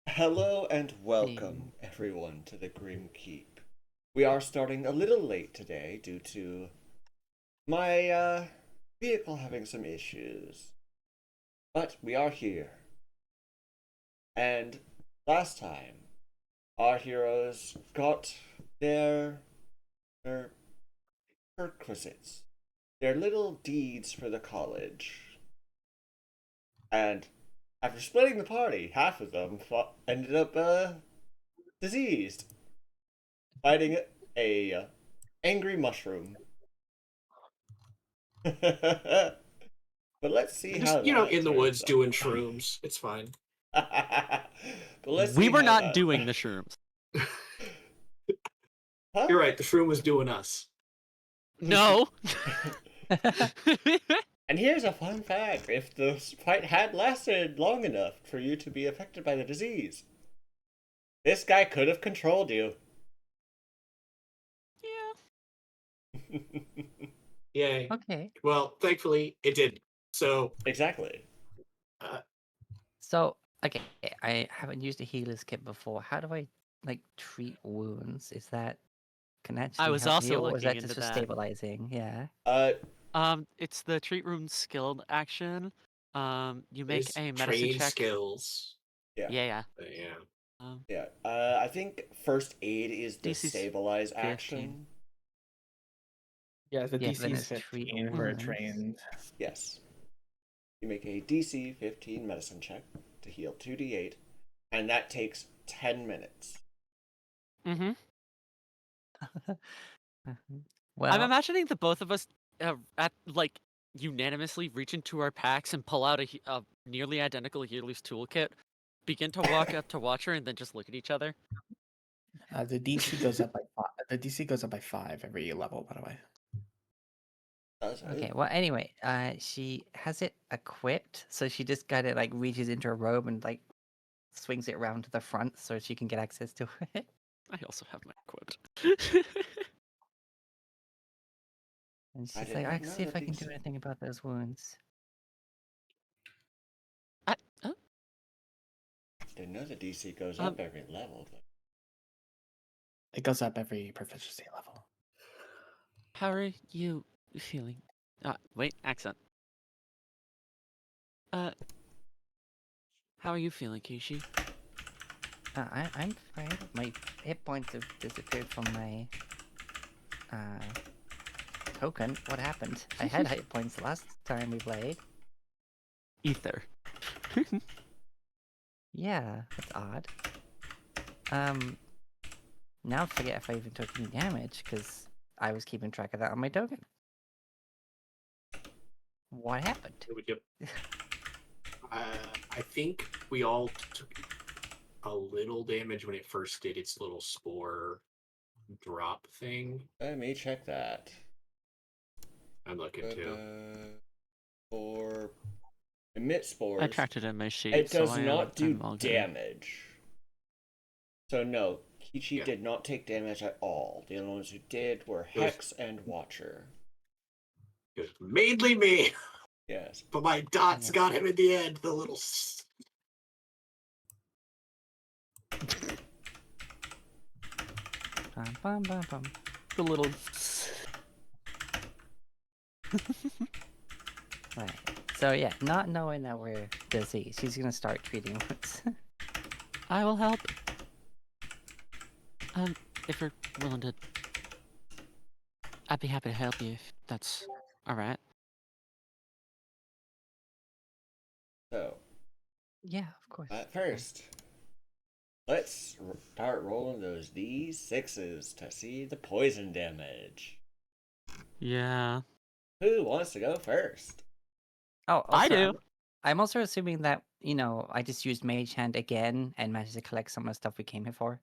Hello and welcome, Hey. everyone, to the Grim Keep. We are starting a little late today due to my vehicle having some issues, but we are here. And last time, our heroes got their their perquisites, their little deeds for the college, and after splitting the party, half of them ended up diseased, fighting a angry mushroom. But let's see I'm how just, that in the turns woods out. doing shrooms. It's fine. But let's We see were how not that. doing the shrooms. Huh? You're right, the shroom was doing us. No. And here's a fun fact: if the fight had lasted long enough for you to be affected by the disease, this guy could have controlled you. Yeah. Yay. Okay. Well, thankfully, it did. So, Exactly. uh, So, okay, I haven't used a healer's kit before. How do I treat wounds? Is that can actually was help me, also or is looking that just into for that. stabilizing? Yeah. Uh, It's the treat room skilled action. You make there's a medicine trained check. skills. yeah. Yeah. Yeah. Yeah. I think first aid is the DC's stabilize 15. action. Yeah, the Yeah, but then DC is it's treat 15 for a wounds. trained. Yes. You make a DC 15 medicine check to heal 2d8, and that takes 10 minutes. Mm-hmm. I'm I'm imagining the both of us unanimously reach into our packs and pull out a nearly identical healer's toolkit, begin to walk up to Watcher, and then just look at each other. The DC goes up by 5. The DC goes up by 5 every level, by the way. okay. Well, anyway, she has it equipped, so she just got it reaches into her robe and swings it around to the front so she can get access to it. I also have my equipped. And I she's did like, not I can know see if that I can do these- anything about those wounds. Didn't know the DC goes Um, up every level. But... It goes up every proficiency level. How are you feeling? Wait, accent. How are you feeling, Kishi? I'm fine. My hit points have disappeared from my token. What happened? I had hit points the last time we played. Ether. Yeah, that's odd. Now I forget if I even took any damage because I was keeping track of that on my token. What happened? I think we all took a little damage when it first did its little spore drop thing. Let me check that. I'm looking too. For emit spores, I tracked it in my sheet. it does so not do I'm all good. damage. So no, Kichi Yeah. did not take damage at all. The only ones who did were Hex and Watcher. It was mainly me, Yes. but my dots Yeah. got him in the end. The little. Bum, bum, bum, bum. The little. Right. So yeah, not knowing that we're busy, she's gonna start treating wounds. I will help. If you're willing to, I'd be happy to help you if that's all right. So Yeah, of course. at first, let's start rolling those D6s to see the poison damage. Yeah. Who wants to go first? Oh, I also, do. I'm also assuming that, I just used Mage Hand again and managed to collect some of the stuff we came here for.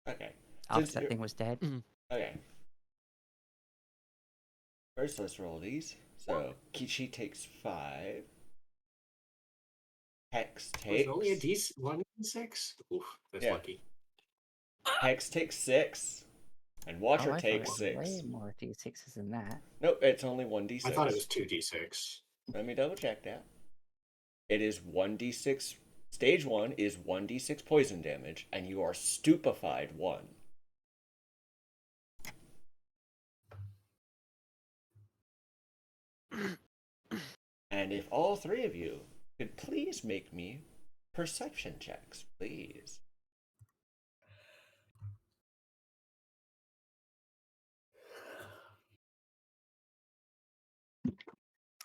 Okay. After Since that you're- thing was dead. Okay. First, let's roll these. So Kichi takes 5. Hex Was takes. it only a D6? Oof, that's Yeah. lucky. Hex takes 6, and Watcher I takes thought it was 6. way more D6s than that. Nope, it's only 1d6. I thought it was 2d6. Let me double check that. It is 1d6 Stage 1 is 1d6 poison damage, and you are stupefied 1. And if all three of you could please make me perception checks, please.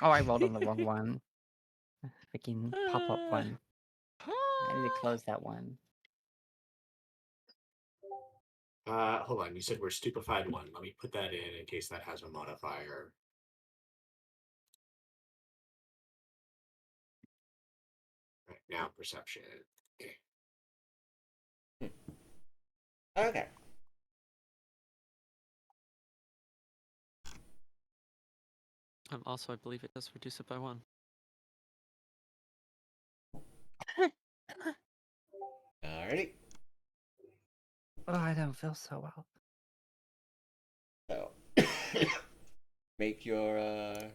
Oh, I rolled on the wrong one. Freaking pop-up one. I need to close that one. Hold on. You said we're stupefied 1. Let me put that in case that has a modifier. Right, now perception. Okay. Okay. Also, I believe it does reduce it by 1. Alrighty. Oh, I don't feel so well. So, make your, I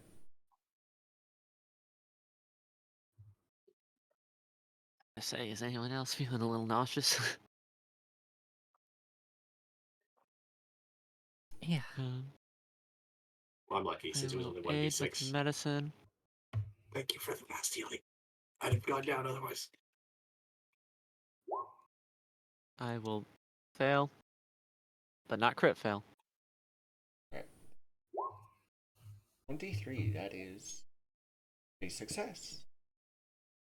say, is anyone else feeling a little nauseous? Yeah. Well, I'm lucky I since it was will only aid with 1d6. medicine. Thank you for the fast healing. I'd have gone down otherwise. I will fail, but not crit fail. 23, that is a success.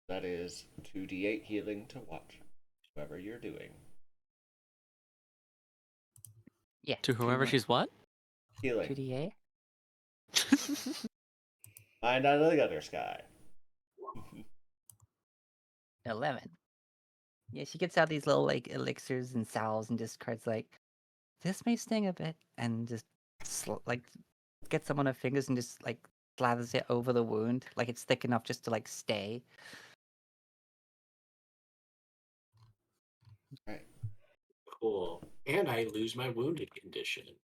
That is 2d8 healing to watch, whoever you're doing. Yeah. To whoever she's what? Healing. 2d8? Find out of the other sky. 11. Yeah, she gets out these little like elixirs and salves and just tries like, this may sting a bit, and just like gets some on her fingers and just like slathers it over the wound, like it's thick enough just to like stay. Right. Cool. And I lose my wounded condition.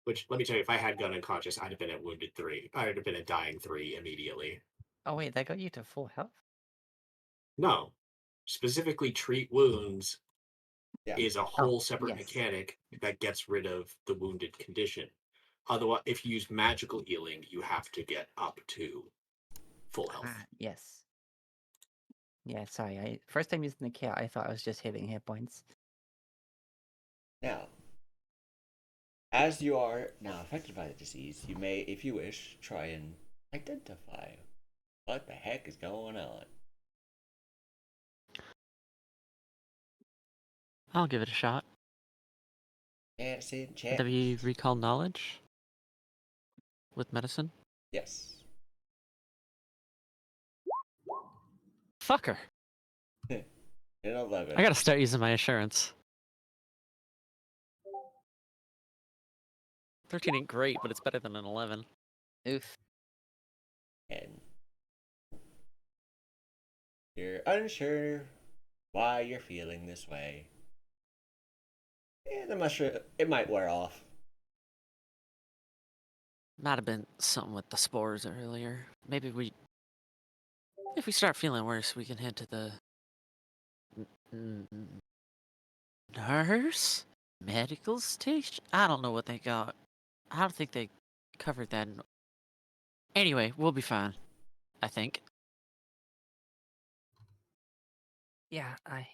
Which, let me tell you, if I had gone unconscious, I'd have been at wounded 3. I'd have been at dying 3 immediately. Oh wait, that got you to full health? No. Specifically, treat wounds Yeah. is a whole separate yes. mechanic that gets rid of the wounded condition. Otherwise, if you use magical healing, you have to get up to full health. Yes. Yeah, sorry. First time using the kit, I thought I was just hitting hit points. Now, as you are now affected by the disease, you may, if you wish, try and identify what the heck is going on. I'll give it a shot. Medicine Would check. that be recall knowledge? With medicine? Yes. Fucker. An 11. I gotta start using my assurance. 13 ain't great, but it's better than an 11. Oof. And you're unsure why you're feeling this way. And the mushroom, it might wear off. Might have been something with the spores earlier. Maybe if we start feeling worse, we can head to the nurse medical station. I don't know what they got. I don't think they covered that. Anyway, we'll be fine. I think. Yeah, I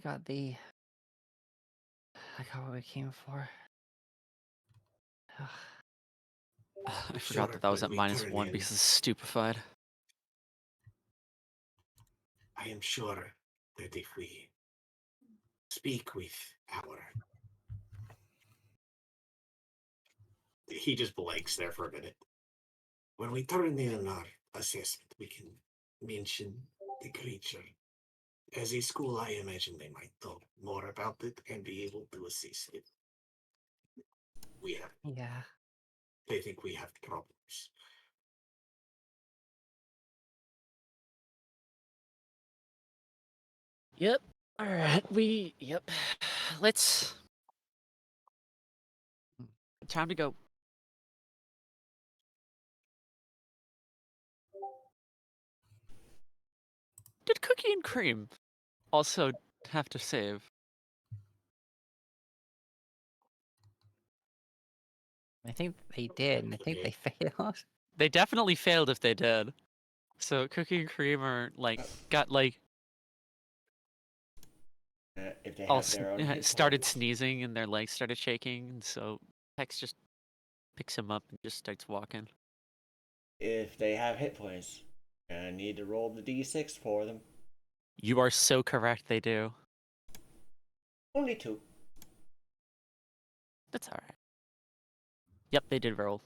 got what we came for. I forgot that was at -1 because it's stupefied. I am sure that if we speak with our... He just blanks there for a minute. When we turn in our assessment, we can mention the creature. As a school, I imagine they might know more about it and be able to assist it. Yeah. They think we have problems. Yep. All right. Yep. Let's. Time to go. did Cookie and Cream also have to save? I think they did, and I think they failed. They definitely failed if they did. So Cookie and Cream are like got like If they all have their own hit started points. sneezing and their legs started shaking, and so Hex just picks him up and just starts walking. If they have hit points, I need to roll the d6 for them. You are so correct. They do. Only 2. That's all right. Yep, they did roll,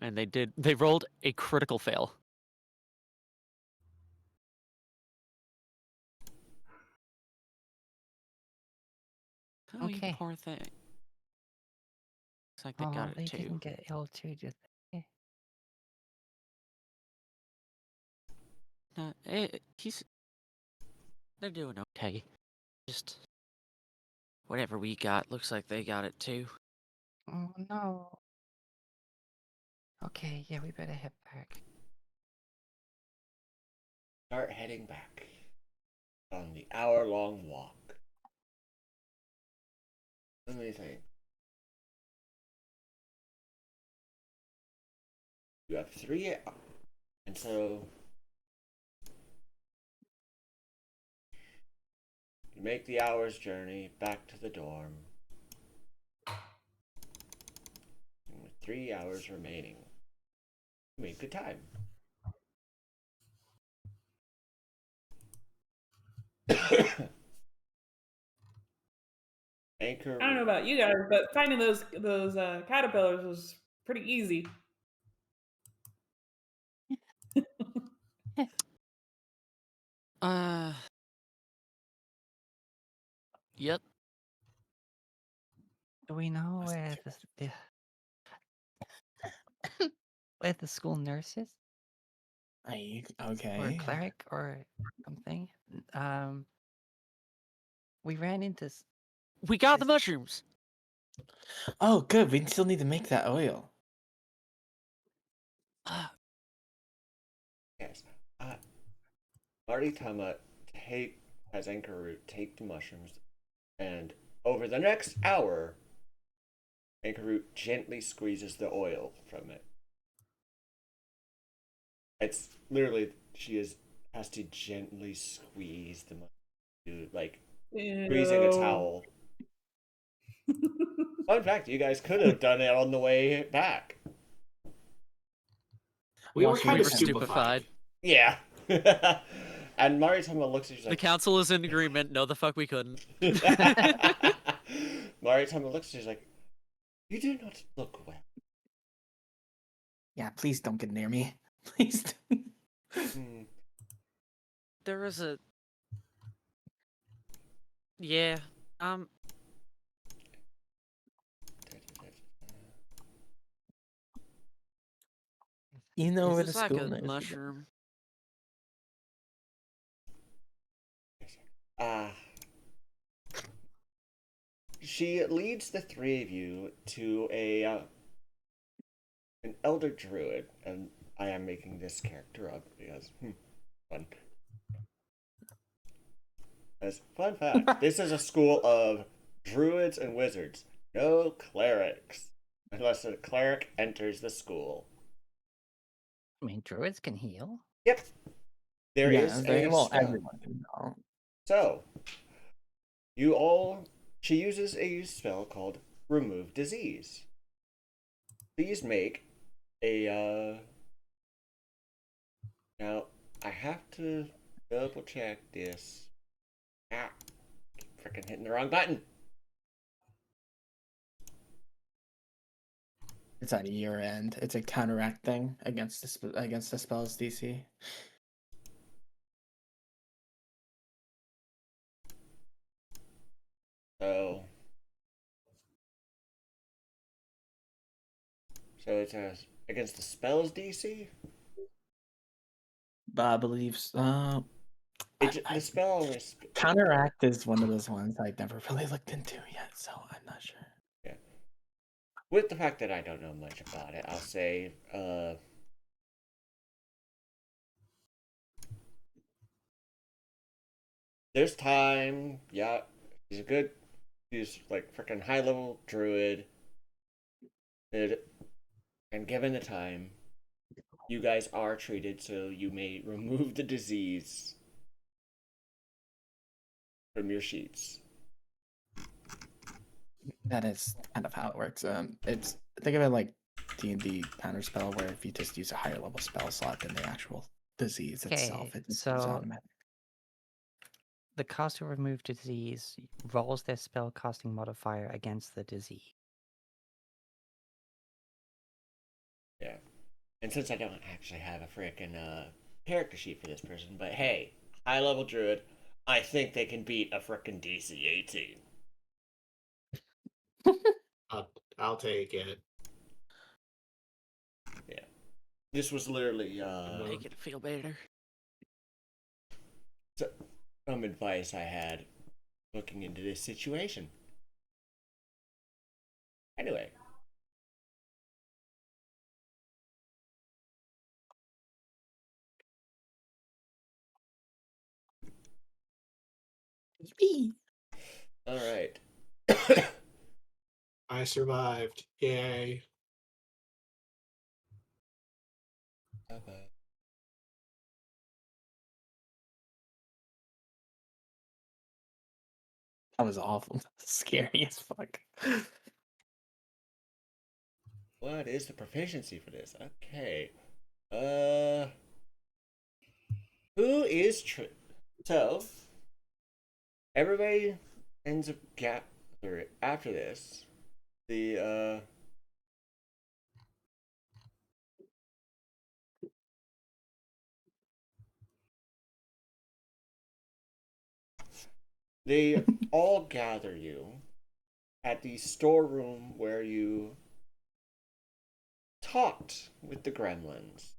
and they rolled a critical fail. Oh, you Okay. poor thing. Looks like they Oh, got they it too. didn't get L2, did they? No, they're doing okay. Just whatever we got, looks like they got it too. Oh no. Okay, yeah, we better head back. Start heading back on the hour-long walk. Let me think. You have 3, and so you make the hour's journey back to the dorm. And with 3 hours remaining, you make good time. Anchor. I don't know about you guys, but finding those caterpillars was pretty easy. Yep. Do we know where where the school nurse is? Or a Okay. cleric or something? We ran into We got the This- mushrooms. Oh, good. We still need to make that oil. Yes. Maritama has Anchor Root take the mushrooms, and over the next hour, Anchor Root gently squeezes the oil from it. It's literally has to gently squeeze the mushroom, like squeezing a Ew. towel. Fun fact: you guys could have done it on the way back. We were Watch kind We of were stupefied. stupefied. Yeah. And Maritama looks at you The like, council is in agreement. No, the fuck we couldn't. Maritama looks at you like, you do not look well. Yeah, please don't get near me. Please don't. Hmm. There was a. Yeah. You know where Is the this like school a nurse is. mushroom? Ah. She leads the 3 of you to an elder druid, and I am making this character up because fun. As fun fact, this is a school of druids and wizards, no clerics, unless a cleric enters the school. I mean, druids can heal. Yep, there is a well, spell. everyone can know. So, she uses a spell called Remove Disease. Please make a, now, I have to double check this. Ah, freaking hitting the wrong button. It's at year end. It's a counteract thing against the spell's DC. So it's against the spell's DC? But I believe the spell only counteract is one of those ones I never really looked into yet, so I'm not sure. Yeah. With the fact that I don't know much about it, I'll say there's time. Yeah, he's a good. He's like freaking high level druid. And given the time, you guys are treated, so you may remove the disease from your sheets. That is kind of how it works. It's think of it like D&D counter spell, where if you just use a higher level spell slot than the actual disease itself, Okay, it just so goes automatic. the caster who removed disease rolls their spell casting modifier against the disease. Yeah. And since I don't actually have a freaking character sheet for this person, but hey, high level druid, I think they can beat a freaking DC 18. I'll take it. Yeah. This was literally Make it feel better. some advice I had looking into this situation. Anyway. All right. I survived. Yay. Bye-bye. That was awful. Scary as fuck. What is the proficiency for this? Okay. Who is so everybody ends up after this. The they all gather you at the storeroom where you talked with the gremlins.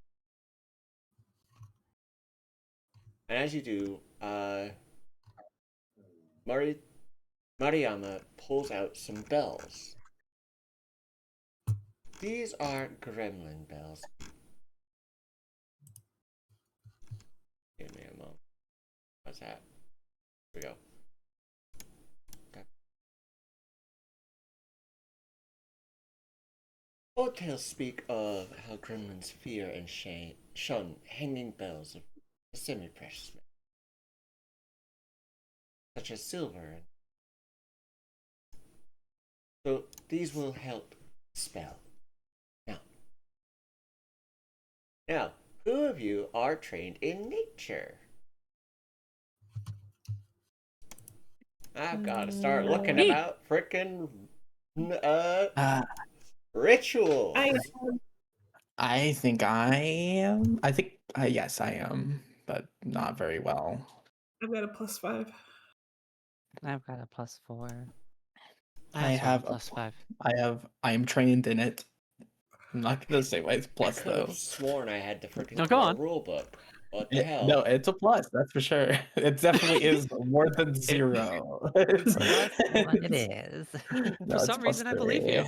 And as you do, Mariama pulls out some bells. These are gremlin bells. Give me a moment. What's that? Here we go. Okay. Old tales speak of how gremlins fear and shun hanging bells of semi-precious metals, such as silver. So these will help spell. Now, who of you are trained in nature? I've got to start looking Me. about frickin' Uh, rituals. I think I am. I think yes, I am, but not very well. I've got a +5. I've got a +4. I Also have a +5. I am trained in it. I'm not gonna say why it's I plus could though. have sworn I had the freaking No, go on. rule book. What the hell? No, it's a plus. That's for sure. It definitely is more than 0. It's, It is. no, For it's some reason, I believe 3. you.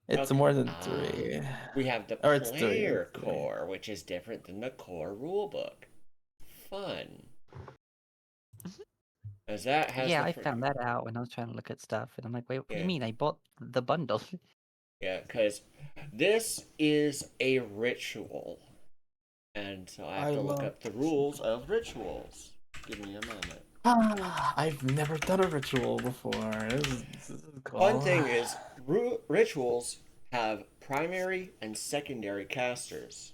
It's Okay, more than 3. We have the Or it's 3, player it's 3. core, which is different than the core rulebook. Fun. As that has Yeah, the I found that out when I was trying to look at stuff, and I'm like, wait, what do Yeah. you mean? I bought the bundle. Yeah, because this is a ritual. And so I have to look up the rules of rituals. Give me a moment. I've never done a ritual before. This is cool. One thing is, rituals have primary and secondary casters.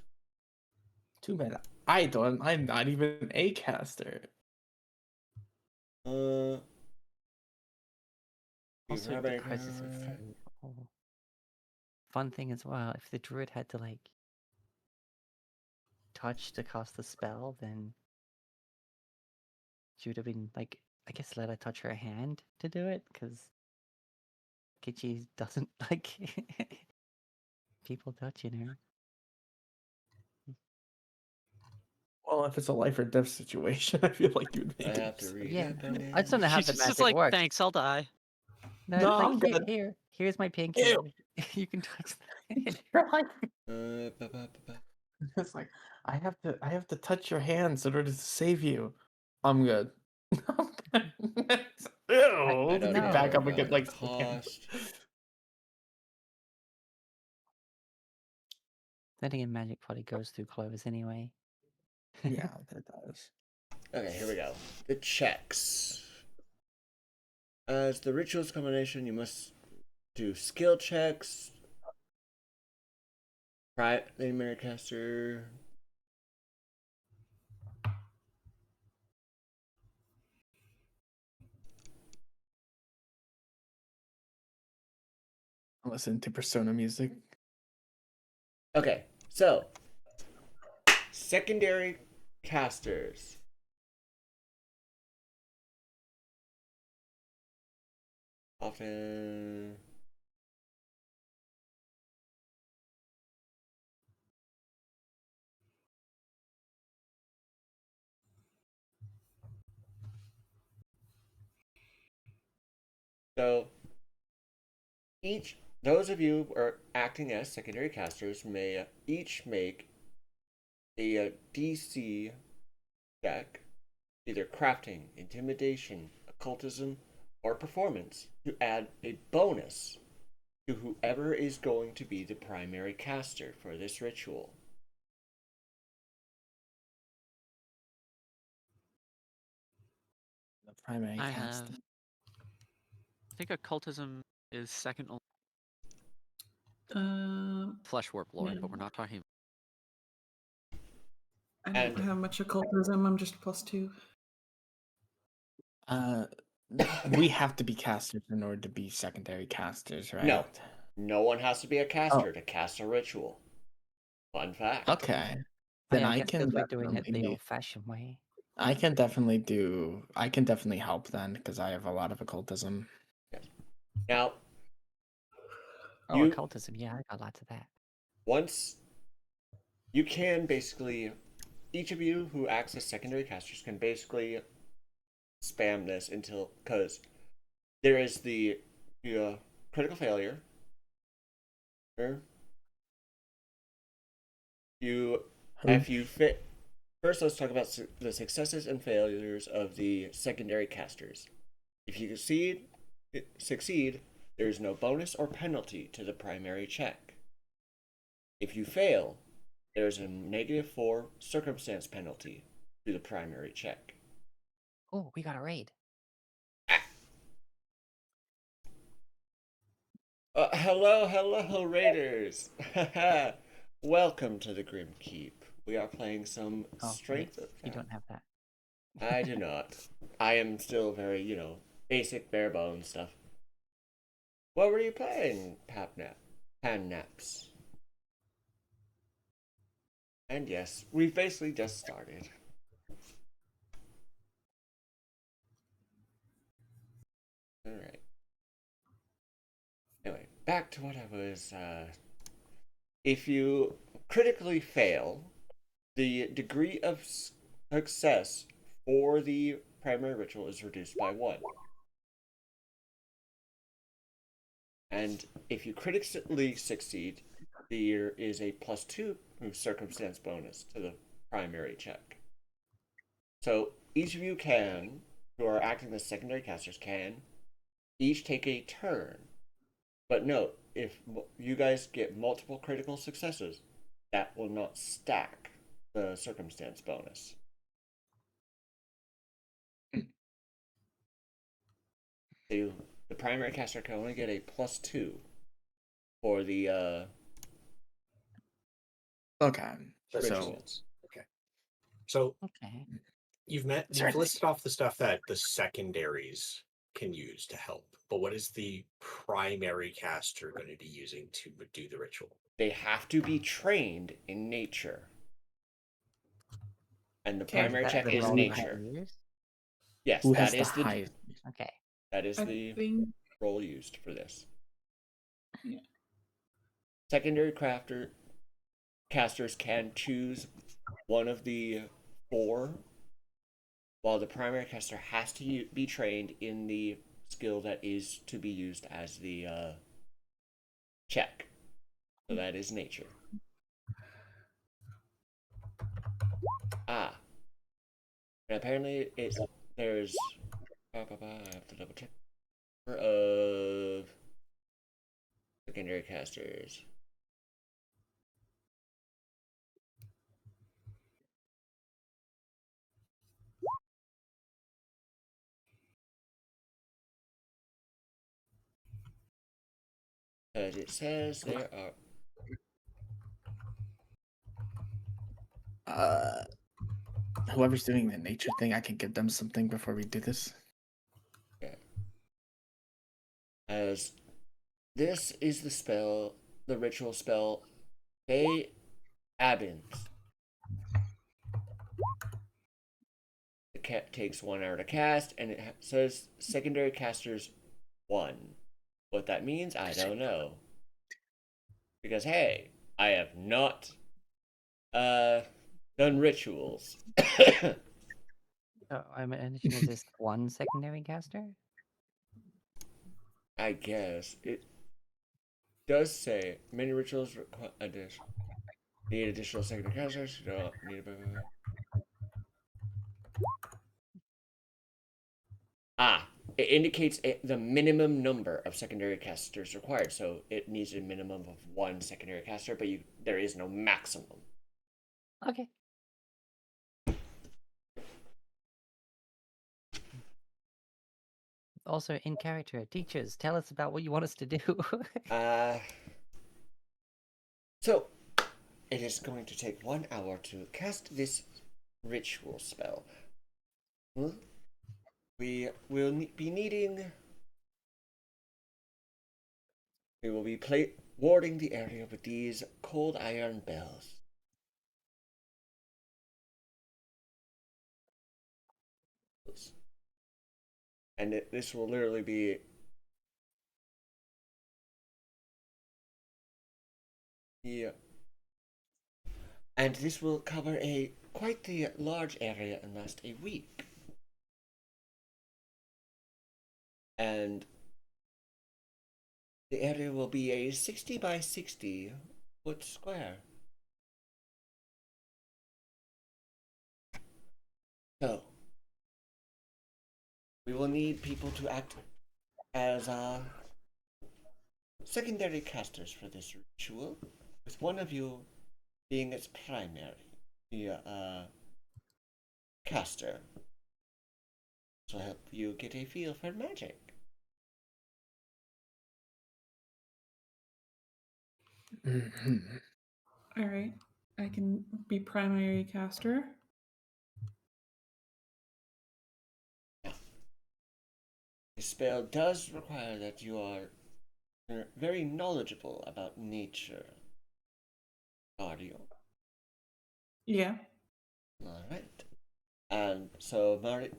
Too bad I don't. I'm not even a caster. Also, You're because it's a fun thing as well. If the druid had to like touch to cast the spell, then she would have been like, I guess, let her touch her hand to do it, because Kichi doesn't like people touching her. Well, if it's a life or death situation, I feel like you'd make I it. have to read Yeah, it. I just don't know how She's the just magic like, works. thanks, I'll die. No, No, it's I'm like, good. here's my painkiller. You can touch that. You're like, Ba-ba-ba-ba. it's like I have to touch your hands in order to save you. I'm good. Ew, I don't know back up about and get like cost. Then again, magic probably goes through clovers anyway. Yeah, it does. Okay, here we go. The checks. As the rituals combination, you must do skill checks. Primary caster. Listen to Persona music. Okay, so secondary casters. Often. So, those of you who are acting as secondary casters may each make a DC check, either crafting, intimidation, occultism, or performance, to add a bonus to whoever is going to be the primary caster for this ritual. The primary I cast. have. I think occultism is second only Flesh Warp Lord, but we're not talking. I don't And- have much occultism. I'm just +2. We have to be casters in order to be secondary casters, right? No. No one has to be a caster to cast a ritual. Fun fact. Okay. Oh, Then yeah, I guess can we're doing it the definitely. old-fashioned way. I can definitely help then because I have a lot of occultism. Now, Oh, You- occultism. Yeah, I got lots of that. once you can basically, each of you who acts as secondary casters can basically spam this until, because there is the critical failure. If you fit. First, let's talk about the successes and failures of the secondary casters. If you succeed, there is no bonus or penalty to the primary check. If you fail, there is a -4 circumstance penalty to the primary check. Oh, we got a raid. Hello, Raiders! Welcome to the Grim Keep. We are playing some Oh, Strength wait, of you don't have that. I do not. I am still very, basic bare bones stuff. What were you playing, Pan Naps? And yes, we've basically just started. Alright. Anyway, back to what I was, if you critically fail, the degree of success for the primary ritual is reduced by 1. And if you critically succeed, there is a +2 circumstance bonus to the primary check. So each of you who are acting as secondary casters, can each take a turn. But note, if you guys get multiple critical successes, that will not stack the circumstance bonus. So the primary caster can only get a +2 for the Okay. So Rituals. Okay. So Okay. you've Certainly. listed off the stuff that the secondaries can use to help, but what is the primary caster going to be using to do the ritual? they have to be trained in nature. And the Okay, primary That check the is roll you had nature. used? Yes, who that has the is the highest? Okay. that is I the think role used for this. Yeah. Secondary casters can choose one of the 4, while the primary caster has to be trained in the skill that is to be used as the check. So that is nature. And apparently, there's. I have to double check. Of secondary casters. As it says, there are. Whoever's doing the nature thing, I can give them something before we do this. Yeah. As this is the spell, the ritual spell, Fey Abbins. The cat takes 1 hour to cast, and it says secondary casters 1. What that means, I don't know. Because hey, I have not done rituals. Oh, I imagine it's just one secondary caster. I guess it does say many rituals need additional secondary casters. You don't need it indicates the minimum number of secondary casters required. So it needs a minimum of 1 secondary caster, but there is no maximum. Okay. Also, in character, teachers, tell us about what you want us to do. So it is going to take 1 hour to cast this ritual spell. We will be needing. We will be warding the area with these cold iron bells. And this will literally be. Yeah. And this will cover quite the large area and last a week. And the area will be a 60 by 60 foot square. So, we will need people to act as secondary casters for this ritual, with one of you being its primary caster. This will help you get a feel for magic. All right. I can be primary caster. The spell does require that you are very knowledgeable about nature. Are you? Yeah. Alright. And so Mari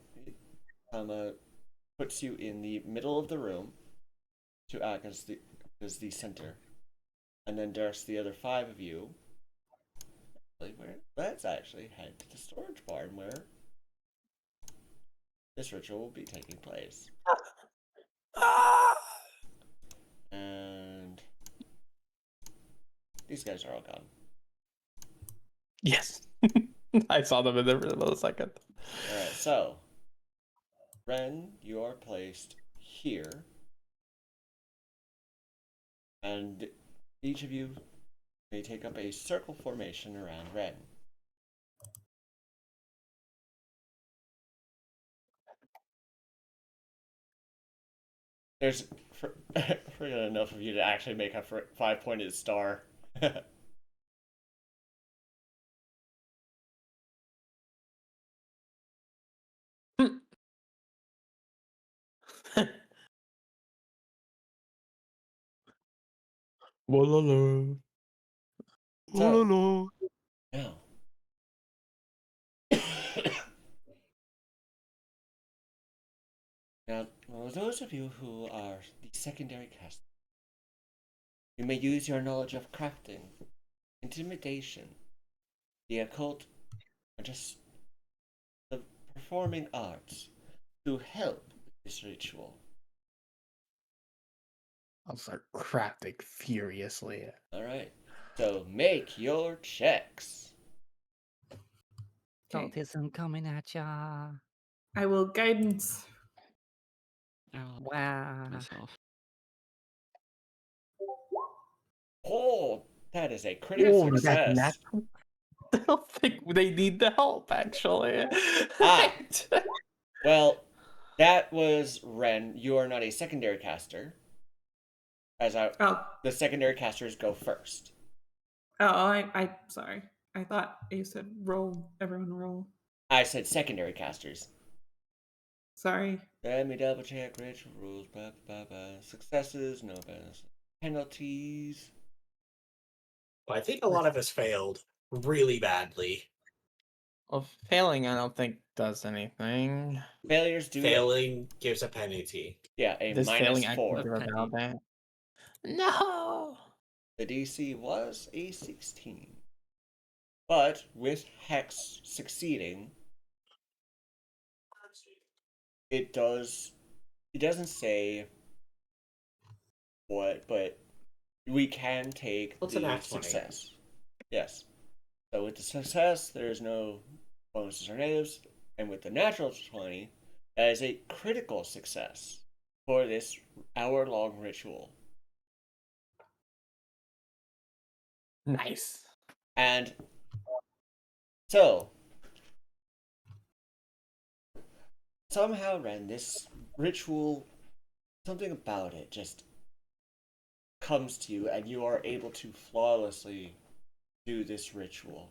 puts you in the middle of the room to act as the center. And then there's the other 5 of you. Let's actually head to the storage barn where this ritual will be taking place. And these guys are all gone. Yes. I saw them in there for a millisecond. Alright, so Ren, you are placed here. And each of you may take up a circle formation around Ren. There's freaking enough of you to actually make a 5-pointed star. Wololo. So, Wololo. now. Now, for those of you who are the secondary cast, you may use your knowledge of crafting, intimidation, the occult, or just the performing arts to help this ritual. I'll start crafting furiously. Alright, so make your checks. Okay. Saltism coming at ya. I will guidance. I'll Wow. myself. Oh, that is a critical Oh, that's success. natural. I don't think they need the help, actually. Ah. Well, that was Ren. You are not a secondary caster. Oh, The secondary casters go first. I sorry. I thought you said roll. Everyone roll. I said secondary casters. Sorry. Let me double check ritual rules. Blah, blah, blah. Successes, no bonus. Penalties. I think a lot of us failed really badly. Well, failing, I don't think does anything. Failures do. Failing gives a penalty. Yeah, a Does failing actually -4. give a bad day? No. The DC was a 16. But with Hex succeeding, it doesn't say what, but we can take What's the an nat 20? success. Yes. So with the success, there's no bonuses or negatives, and with the natural 20, that is a critical success for this hour-long ritual. Nice. And so, somehow, Ren, this ritual, something about it just comes to you, and you are able to flawlessly do this ritual.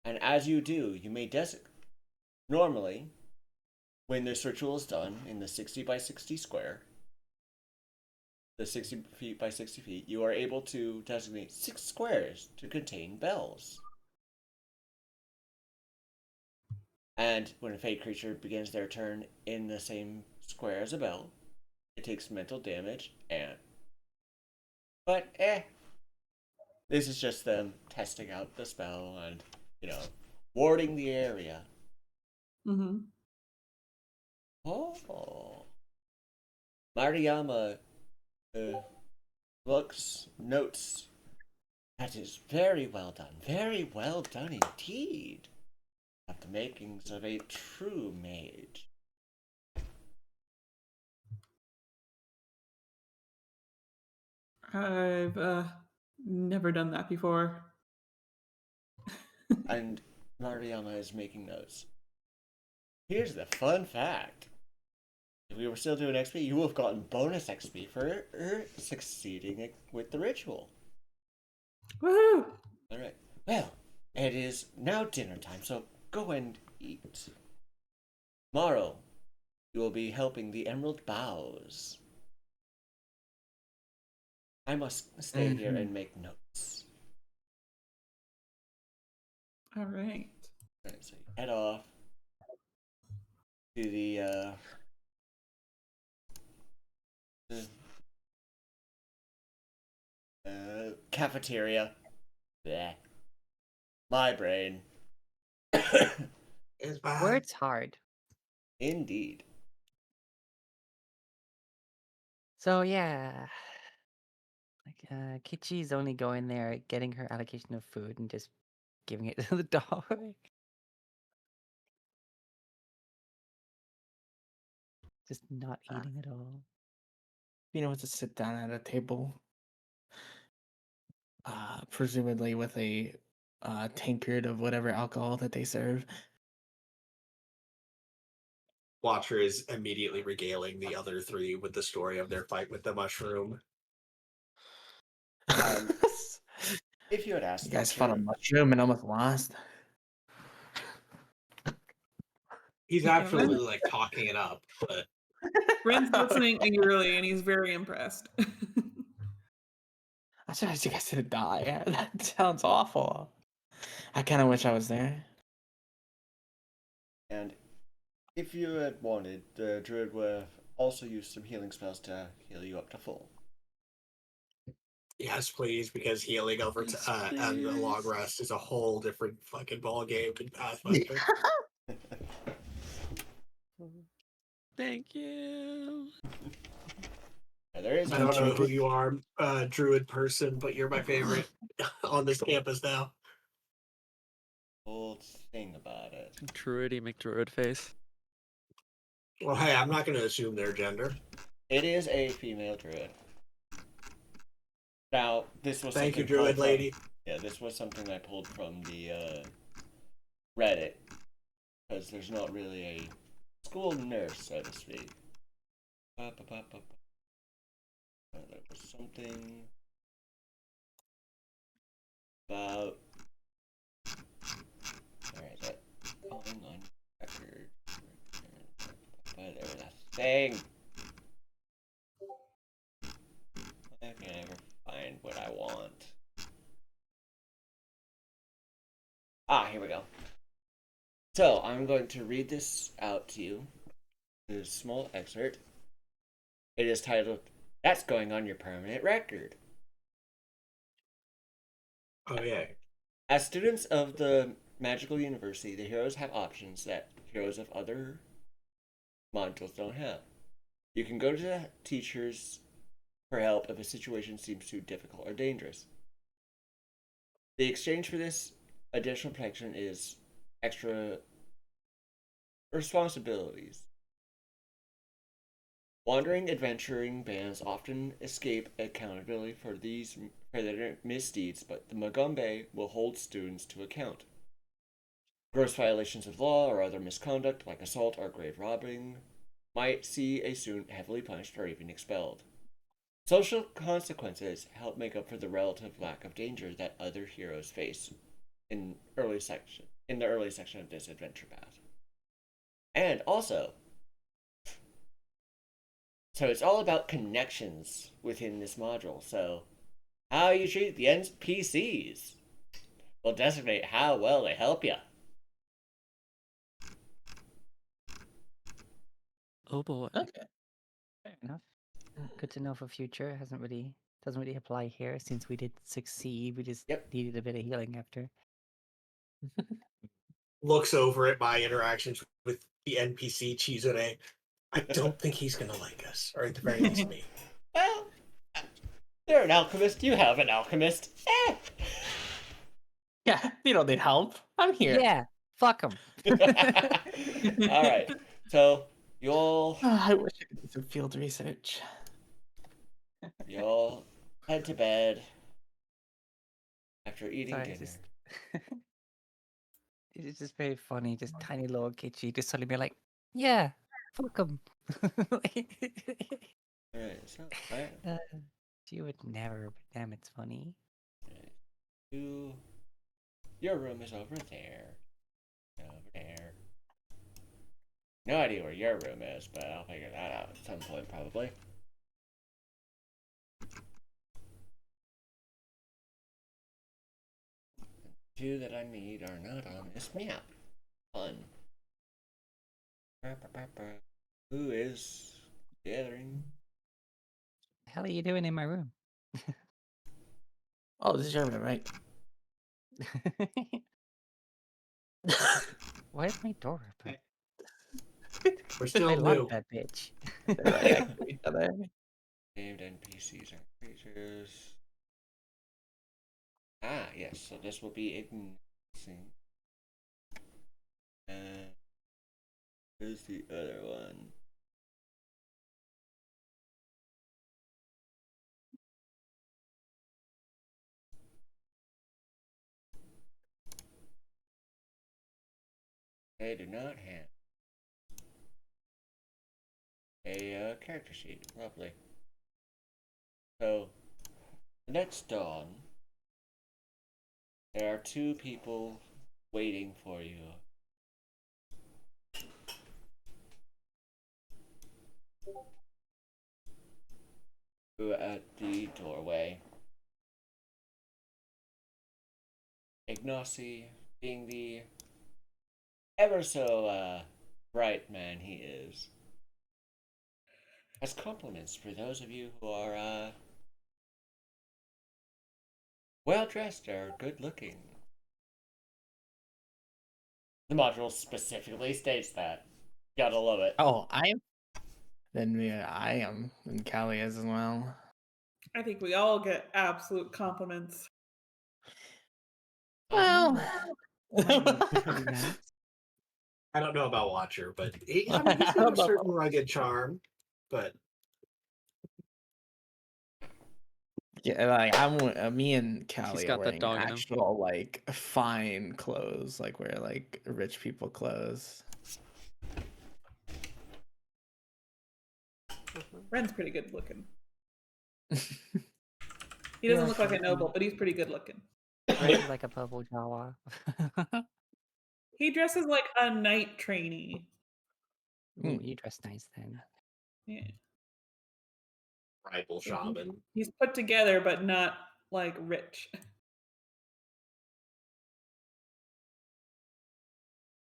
And as you do, you may normally, when this ritual is done in the 60 by 60 square, the 60 feet by 60 feet, you are able to designate 6 squares to contain bells. And when a fey creature begins their turn in the same square as a bell, it takes mental damage but this is just them testing out the spell and, warding the area. Mm-hmm. Oh. Mariama notes. That is very well done. Very well done indeed. Have the makings of a true mage. I've never done that before. And Mariama is making notes. Here's the fun fact. If we were still doing XP, you would have gotten bonus XP for succeeding with the ritual. Woohoo! Alright. Well, it is now dinner time, so go and eat. Tomorrow, you will be helping the Emerald Boughs. I must stay here and make notes. All right. Alright, so you head off to the cafeteria. Bleh. My brain. It's bad. Words hard. Indeed. So yeah, like Kichi's only going there, getting her allocation of food, and just giving it to the dog. Just not eating at all. You know, to sit down at a table, presumably with a tankard of whatever alcohol that they serve. Watcher is immediately regaling the other three with the story of their fight with the mushroom. If you had asked You guys Watcher, fought a mushroom and almost lost. He's Yeah, absolutely Ren- like talking it up, but Ren's listening eagerly, and he's very impressed. I'm surprised you guys didn't die. That sounds awful. I kind of wish I was there. and if you had wanted, the druid would have also used some healing spells to heal you up to full. yes, please, because healing over and the long please. rest is a whole different fucking ball game in Pathfinder. Thank you. Yeah, there is I don't know who you are, druid person, but you're my favorite on this campus now. whole thing about it. Druidy McDruid face. Well, hey, I'm not going to assume their gender. It is a female druid. Now, this was Thank you, something pulled Druid from- lady. Yeah, this was something I pulled from the Reddit, because there's not really a school nurse, so to speak. There was something about. Alright, that calling on record. There was a thing. I can never find what I want. Ah, here we go. So, I'm going to read this out to you. This small excerpt. It is titled, "That's Going on Your Permanent Record." Oh, yeah. As students of the Magical University, the heroes have options that heroes of other modules don't have. You can go to the teachers for help if a situation seems too difficult or dangerous. The exchange for this additional protection is extra responsibilities. Wandering adventuring bands often escape accountability for their misdeeds, but the Magumbe will hold students to account. Gross violations of law or other misconduct, like assault or grave robbing, might see a student heavily punished or even expelled. Social consequences help make up for the relative lack of danger that other heroes face in the early section of this adventure path. And also, so it's all about connections within this module. So how you treat the NPCs will designate how well they help you. Oh boy. Okay. Fair enough. Good to know for future. Doesn't really apply here since we did succeed. We just Yep. needed a bit of healing after. Looks over at my interactions with the NPC Chizure. I don't think he's going to like us, or at the very least me. Well, you're an alchemist. You have an alchemist. Yeah, you don't need help. I'm here. Yeah, fuck them. All right. So you'll I wish I could do some field research. head to bed after eating Sorry, dinner. it's it's just very funny. Just tiny little Kitschy just suddenly be like, yeah, fuck them. All right. So She would never, but damn, it's funny. your room is over there. Over there. No idea where your room is, but I'll figure that out at some point probably. Two that I need are not on this map. Fun. Who is gathering? The hell are you doing in my room? Oh, this is your room, right? Why is my door open? We're I still locked new. that bitch. They're right next to each other. Named NPCs and creatures. Ah, yes, so this will be igniting. And who's the other one? They do not have a character sheet. Lovely. So, the next dawn, there are two people waiting for you. Who are at the doorway. Ignacy, being the ever so bright man he is, has compliments for those of you who are well dressed or good looking. The module specifically states that. Gotta love it. Oh, I am. Then yeah, I am, and Callie is as well. I think we all get absolute compliments. Well, Pretty nice. I don't know about Watcher, but he's got a certain rugged charm. But Yeah, like me and Callie are got the wearing dog in him. actual like fine clothes, like wear like rich people clothes. Ren's pretty good looking. He doesn't look like a noble, but he's pretty good looking. Dresses like a purple Jawa. He dresses like a knight trainee. Ooh, you dress nice then. Yeah. rival shaman. He's put together, but not like rich.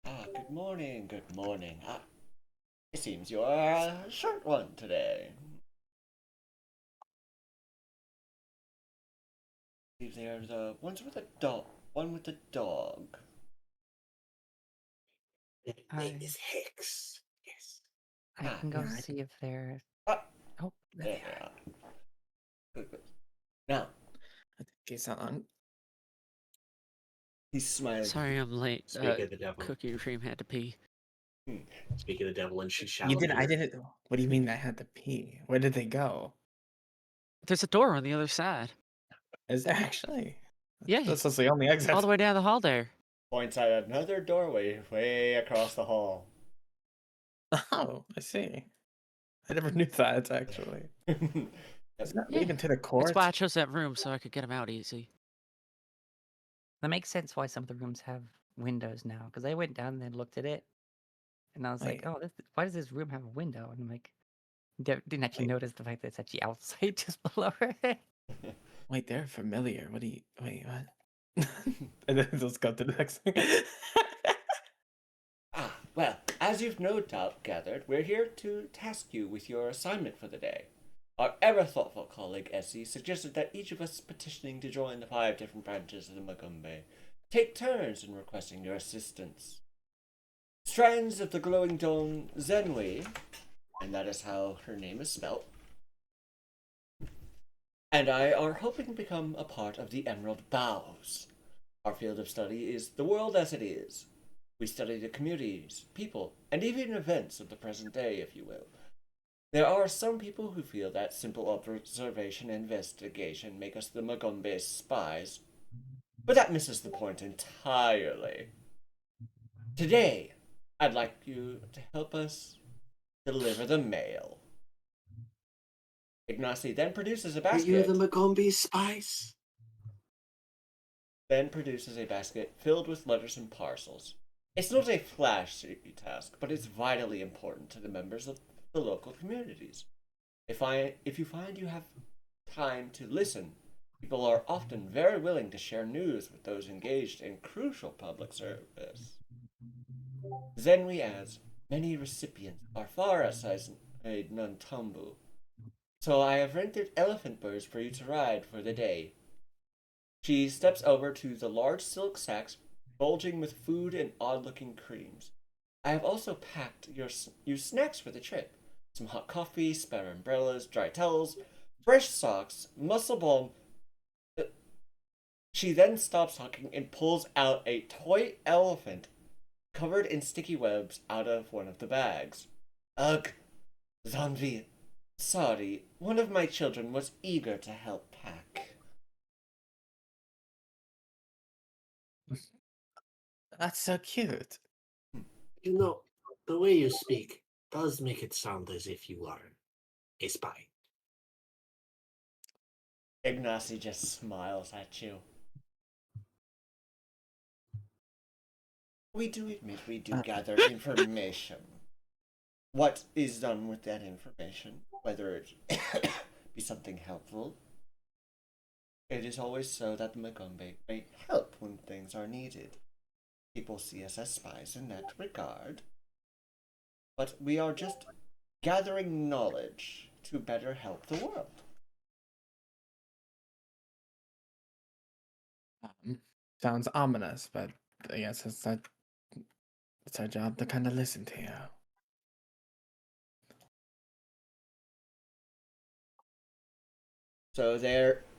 Good morning, good morning. It seems you're a short one today. There's one with a dog. His name is Hex. Yes. I can go yeah. see if they're. Ah, Oh, there there they they are. are. Good, good. Now, Jason, he's smiling. Sorry, I'm late. Speak of the devil. Cookie Cream had to pee. Speak of the devil, and she shall. you did. I appear. didn't. What do you mean I had to pee? Where did they go? There's a door on the other side. Is there actually? Yeah, This is the only exit. all the way down the hall there. Points at another doorway way across the hall. Oh, I see. I never knew that actually. It's not Yeah, leading to the court. That's why I chose that room, so I could get him out easy. That makes sense why some of the rooms have windows now. Because I went down and then looked at it, and I was like, Wait. "Oh, why does this room have a window?" And I'm like, didn't actually Wait. notice the fact that it's actually outside just below her. Wait, they're familiar. What do you? Wait, what? And then let's go to the next thing. Well, as you've no doubt gathered, we're here to task you with your assignment for the day. Our ever thoughtful colleague Essie suggested that each of us petitioning to join the 5 different branches of the Magumbe take turns in requesting your assistance. Strands of the glowing dawn Zenwi, and that is how her name is spelt, and I are hoping to become a part of the Emerald Boughs. Our field of study is the world as it is. We study the communities, people, and even events of the present day, if you will. There are some people who feel that simple observation and investigation make us the Magombe's spies, but that misses the point entirely. Today, I'd like you to help us deliver the mail. Ignacy then produces a Are you basket. the Magombe spies? Then produces a basket filled with letters and parcels. It's not a flashy task, but it's vitally important to the members of the local communities. If you find you have time to listen, people are often very willing to share news with those engaged in crucial public service. Zenwi adds, many recipients are far outside Nantambu, so I have rented elephant birds for you to ride for the day. She steps over to the large silk sacks bulging with food and odd-looking creams. I have also packed you snacks for the trip. Some hot coffee, spare umbrellas, dry towels, fresh socks, muscle balm. She then stops talking and pulls out a toy elephant covered in sticky webs out of one of the bags. Ugh, Zanvi. Sorry, one of my children was eager to help pack. That's so cute. You know, the way you speak does make it sound as if you are a spy. Ignacy just smiles at you. We do admit we do gather information. What is done with that information, whether it be something helpful, it is always so that the Magombe may help when things are needed. People see us as spies in that regard. But we are just gathering knowledge to better help the world. Sounds ominous, but I guess it's our job to kind of listen to you. So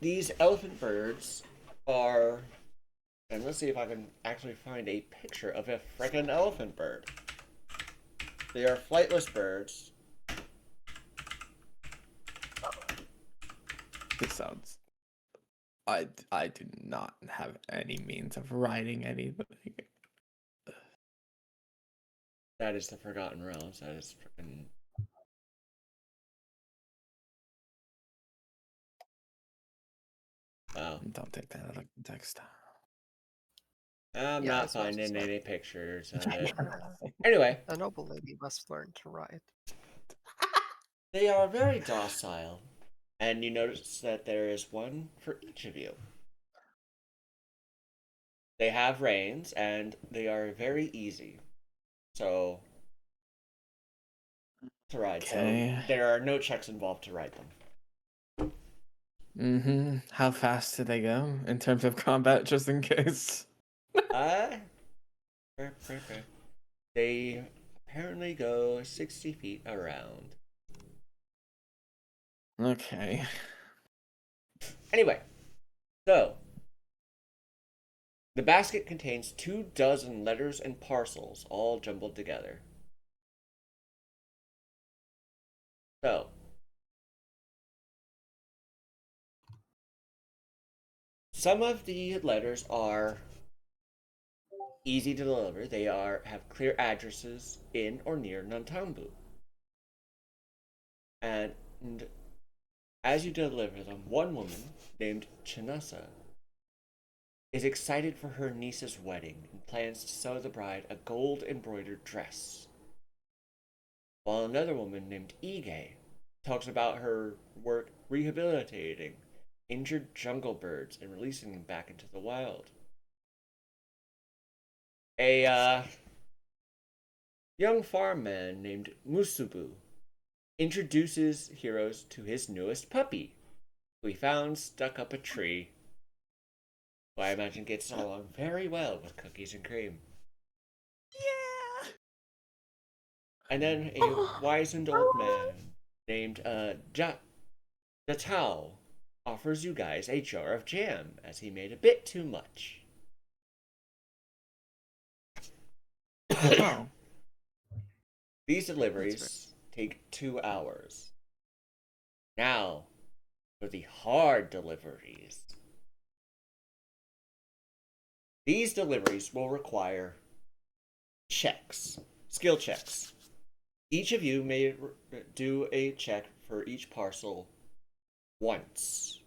these elephant birds are And let's see if I can actually find a picture of a frickin' elephant bird. They are flightless birds. This sounds. I do not have any means of writing anything. That is the Forgotten Realms. That is frickin'. Wow. Don't take that out of context. I'm Yeah, not that's what I was finding saying. any pictures of it. Anyway, A noble lady must learn to ride. they are very docile. And you notice that there is one for each of you. They have reins, and they are very easy. So, to ride. Okay. So, there are no checks involved to ride them. How fast do they go in terms of combat, just in case? They apparently go 60 feet around. Okay. Anyway, so the basket contains 24 letters and parcels, all jumbled together. So, some of the letters are easy to deliver. They have clear addresses in or near Nantambu. And as you deliver them, one woman named Chinasa is excited for her niece's wedding and plans to sew the bride a gold embroidered dress. While another woman named Ige talks about her work rehabilitating injured jungle birds and releasing them back into the wild. A young farm man named Musubu introduces Heroes to his newest puppy, who he found stuck up a tree. Who I imagine gets along very well with cookies and cream. Yeah. And then a wizened old man named Jatao offers you guys a jar of jam, as he made a bit too much. Oh. These deliveries take 2 hours. Now, for the hard deliveries. These deliveries will require checks, skill checks. Each of you may do a check for each parcel once.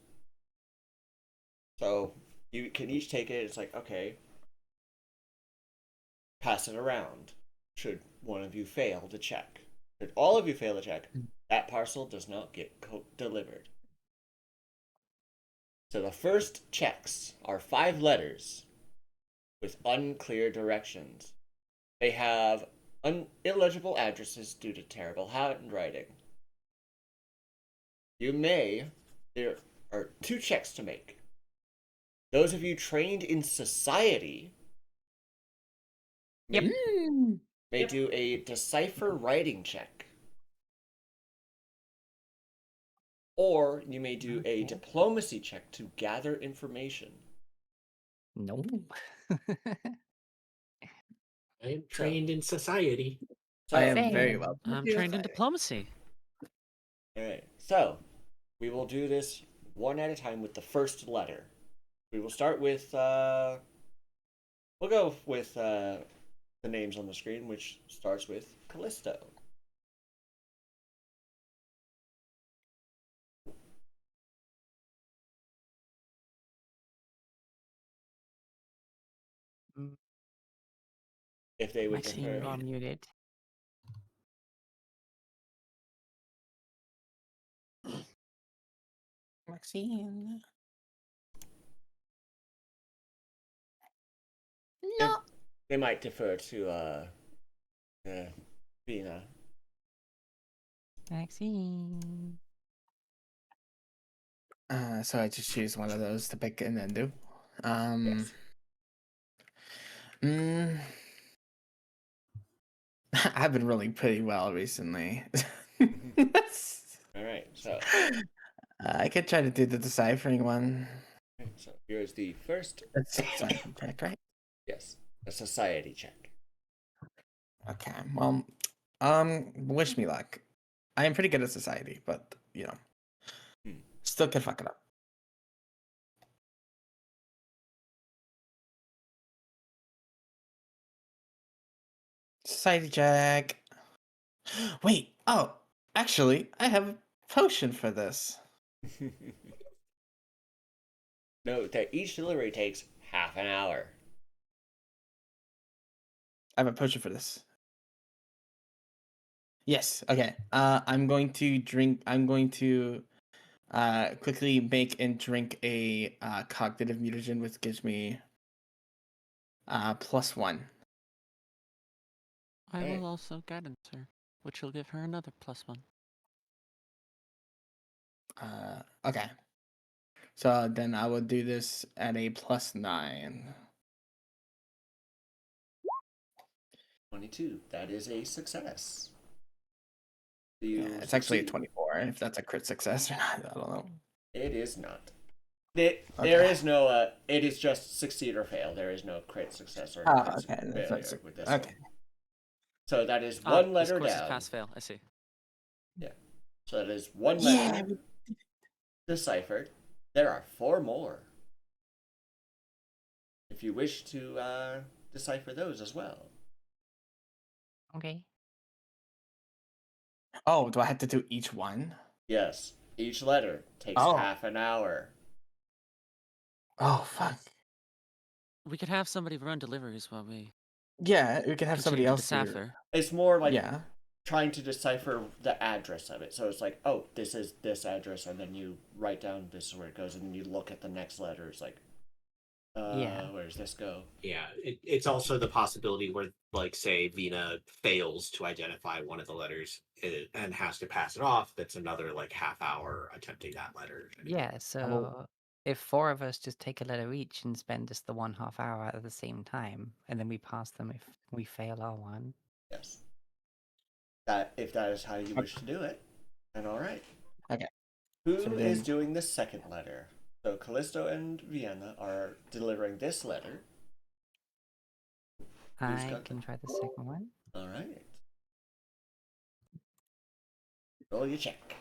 So you can each take it. It's like, okay, pass it around. Should one of you fail the check? Should all of you fail the check, that parcel does not get delivered. So the first checks are 5 letters with unclear directions. They have illegible addresses due to terrible handwriting. There are 2 checks to make. Those of you trained in society Yep. may do a decipher writing check. Or you may do a diplomacy check to gather information. No. I am trained in society. So, I am very Same. well. I'm trained in diplomacy. Alright, so we will do this one at a time with the first letter. We will start with we'll go with the names on the screen, which starts with Callisto. If they would Maxine, prefer. you're all muted. Maxine. They might defer to Vina. Maxine. So I just choose one of those to pick and then do. Yes. I've been rolling pretty well recently. Alright, so I could try to do the deciphering one. so Here's the first. That's sorry, check, right? Yes, a society check. Okay. Well, wish me luck. I am pretty good at society, but Hmm. still could fuck it up. Society check. Wait. Oh, actually, I have a potion for this. Note that each delivery takes half an hour. I have a potion for this. Yes. Okay. I'm going to drink. I'm going to quickly make and drink a cognitive mutagen, which gives me +1. I Alright. will also guidance her, which will give her another +1. Okay. So then I will do this at a +9. 22. That is a success. Do Yeah, you it's actually a succeed? 24. If that's a crit success or not, I don't know. It is not. There Okay. is no. It is just succeed or fail. There is no crit success or Oh, crit okay. failure That's like, with this okay. one. So that is Ah, one this letter course is down. pass fail. I see. So that is one Yeah. letter deciphered. There are 4 more. If you wish to decipher those as well. Okay. Oh, do I have to do each one? Yes. Each letter takes Oh. half an hour. Oh, fuck. We could have somebody run deliveries while we Yeah, we can have somebody continue to else do. decipher. It's more like Yeah. trying to decipher the address of it. So it's like, oh, this is this address, and then you write down this is where it goes, and then you look at the next letter. It's like, Yeah. where does this go? Yeah, it's also the possibility where, like, say, Vina fails to identify one of the letters and has to pass it off. That's another like half hour attempting that letter. Yeah, so if 4 of us just take a letter each and spend just the 1/2 hour at the same time, and then we pass them if we fail our one. Yes. That if that is how you wish to do it, then all right. Okay. Who So is then- doing the second letter? So Callisto and Vienna are delivering this letter. I got can try the second one. All right. Roll your check.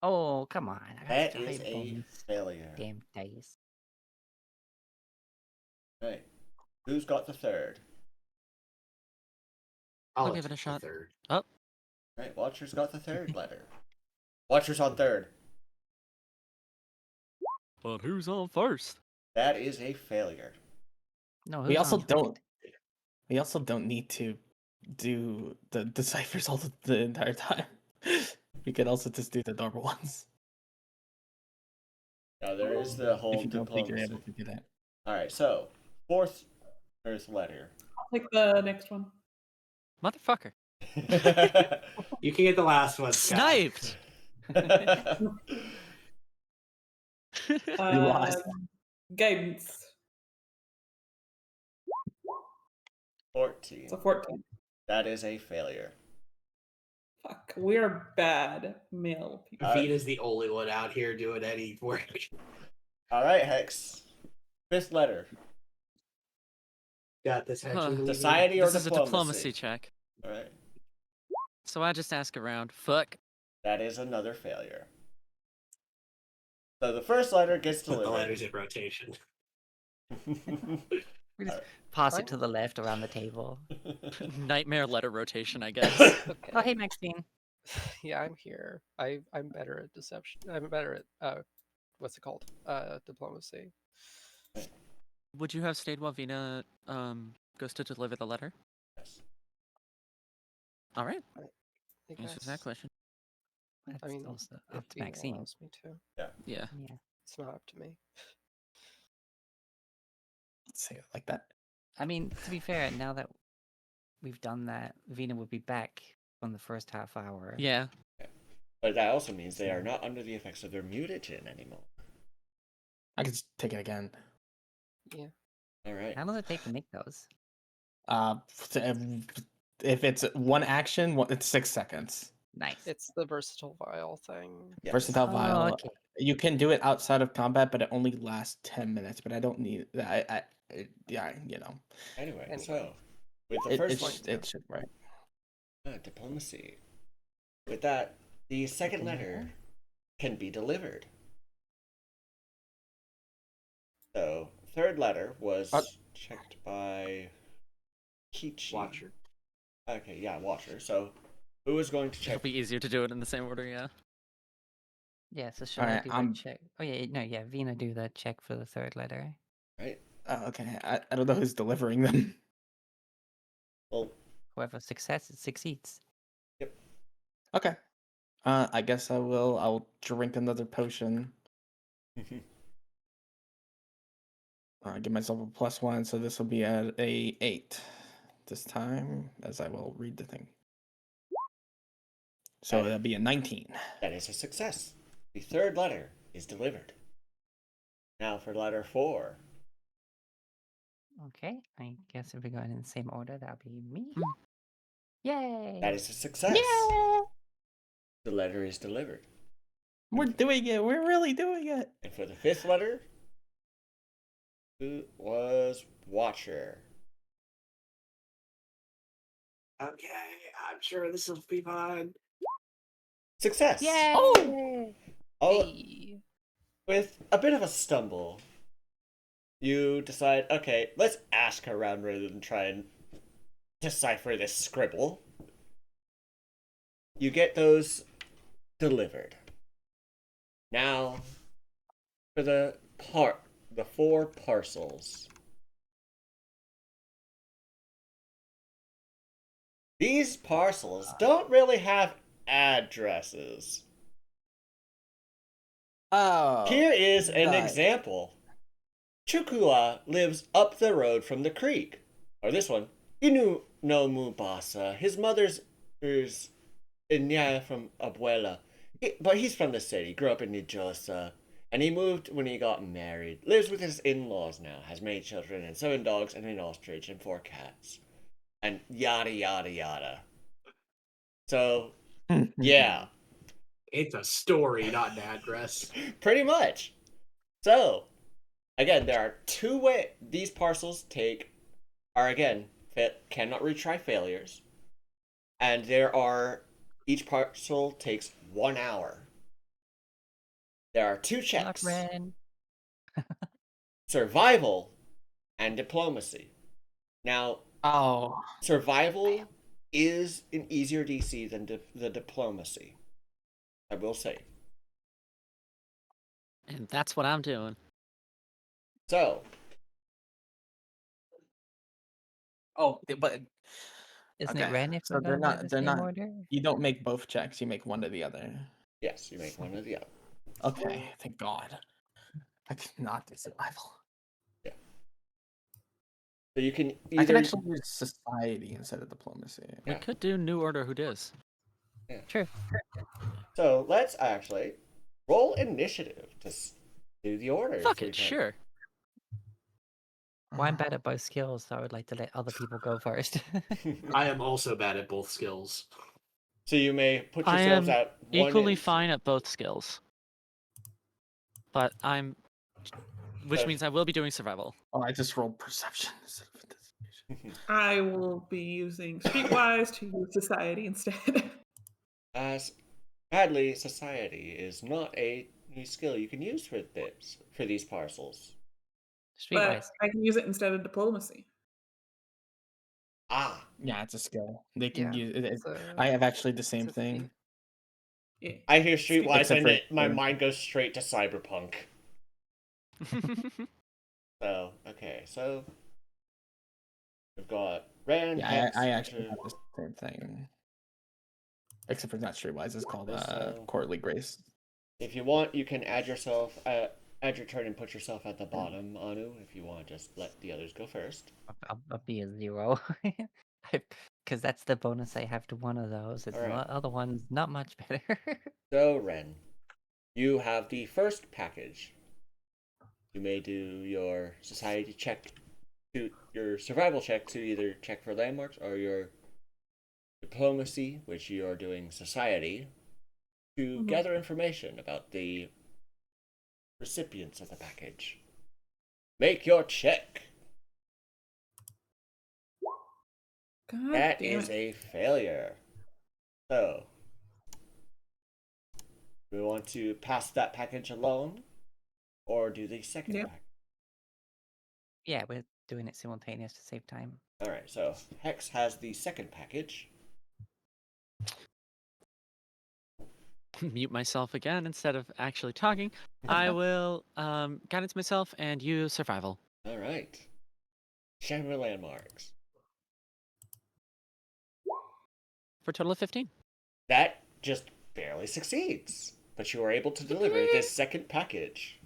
Oh, come on. I got That such is high a bonus. failure. Damn dice. Right. Who's got the third? I'll give it a attempt the shot. Third. Oh, Right. Watcher's got the third letter. Watcher's on third. but who's on first? That is a failure. No, We who's also on don't. third? We also don't need to do the deciphers all the entire time. We could also just do the normal ones. Now there is the whole If you don't think you're diplomacy. able to do that. All right. So fourth Earth letter. I'll take the next one. Motherfucker. You can get the last one. Scott. Sniped! lost. Guidance. 14. So 14. That is a failure. Fuck, we're bad male people. Vina's the only one out here doing any work. All right, Hex. Fifth letter. Got this. Huh. Actually, Society or This is a diplomacy? diplomacy check. All right. So I just ask around. Fuck. That is another failure. So the first letter gets Put the delivered. letters in rotation. We just pass it to the left around the table. Nightmare letter rotation, I guess. Okay. Oh, hey, Maxine. Yeah, I'm here. I'm better at deception. I'm better at what's it called? Diplomacy. Would you have stayed while Vina goes to deliver the letter? Yes. All right. I Answers guess. that question. That's I mean, also if up to Vina Maxine. allows me to. Yeah. Yeah. It's not up to me. Let's say it like that. I mean, to be fair, now that we've done that, Vina will be back on the first half hour. Yeah. But that also means they are not under the effects of their mutagen anymore. I could just take it again. Yeah. All right. How long does it take to make those? If it's one action, it's 6 seconds. Nice. It's the versatile vial thing. Yes. Versatile Oh, vial. okay. You can do it outside of combat, but it only lasts 10 minutes. But I don't need that. Yeah, you know, Anyway, Anyway. so with the it first it should work. diplomacy. With that, the second Diplomacy. letter can be delivered. So, third letter was checked by Kichi. Watcher. Okay, yeah, Watcher. So, who is going to It'll check? be easier to do it in the same order, yeah. Yeah, so shall I Alright, do the I'm- check? Oh yeah, no, yeah, Vina do the check for the third letter. Right. Okay, I don't know who's delivering them. Well, Whoever succeeds. Okay. I guess I'll drink another potion. Give myself a +1, so this will be at a 8 this time, as I will read the thing. So Alright. that'll be a 19. that is a success. The third letter is delivered. Now for letter 4. Okay, I guess if we're going in the same order, that'll be me. Yay! That is a success. The letter is delivered. We're doing it. We're really doing it. And for the fifth letter, who was Watcher? Okay, I'm sure this will be fine. Success. Yay! Oh, Hey. with a bit of a stumble, you decide, okay, let's ask around rather than try and decipher this scribble. You get those delivered. Now, for the 4 parcels. These parcels don't really have addresses. Oh. Here is an nice. example. Chukua lives up the road from the creek. Or this one. Inu no Mubasa. His mother's is Inyaya from Abuela. But he's from the city. Grew up in Nijosa. And he moved when he got married. Lives with his in-laws now. Has many children and 7 dogs and an ostrich and 4 cats. And yada yada yada. So, yeah. It's a story, not an address. Pretty much. So, again, there are 2 ways these parcels cannot retry failures. And each parcel takes 1 hour. There are 2 Luck, checks. Ren. Survival and diplomacy. Now, Oh. survival is an easier DC than the diplomacy. I will say. And that's what I'm doing. So, Oh, but Isn't Okay, it Ren if so we're they're going by not- the they're same not- order? you don't make both checks. You make one or the other. yes, you make one or the other. Okay, thank God. I cannot do survival. So you can either... I can actually use society instead of diplomacy. Yeah. We could do New Order Who Dis. True. So let's actually roll initiative to do the order. if Fuck we it, can. sure. Well, I'm bad at both skills, so I would like to let other people go first. I am also bad at both skills. So you may put I yourselves am at one Equally in- fine at both skills. But which means I will be doing survival. Oh, I just rolled perception instead of anticipation. I will be using Streetwise to use Society instead. As badly, society is not a skill you can use for these parcels. but Streetwise. I can use it instead of Diplomacy. Ah, Yeah, it's a skill. They can Yeah, use it. it's a- I have actually the same it's a thing. feat. Yeah. I hear Streetwise Except and for- my mind goes straight to Cyberpunk. So, okay, so we've got Rand. Yeah, Hex, I actually to- have the same thing. Except for not Streetwise, it's called So- Courtly Grace. If you want, you can add your turn and put yourself at the bottom, Anu. If you want, just let the others go first. I'll be a 0. Because that's the bonus I have to one of those. It's Alright. the other one's not much better. So, Ren, you have the first package. You may do your society check your survival check to either check for landmarks or your diplomacy, which you are doing society, to Mhm. gather information about the recipients of the package. Make your check. God That damn is it. a failure. So, do we want to pass that package alone? Or do the second Yep. package? Yeah, we're doing it simultaneous to save time. Alright, so Hex has the second package. Mute myself again instead of actually talking. I will guidance myself and use survival Alright. Shadow landmarks. for a total of 15. That just barely succeeds. But you are able to deliver this second package.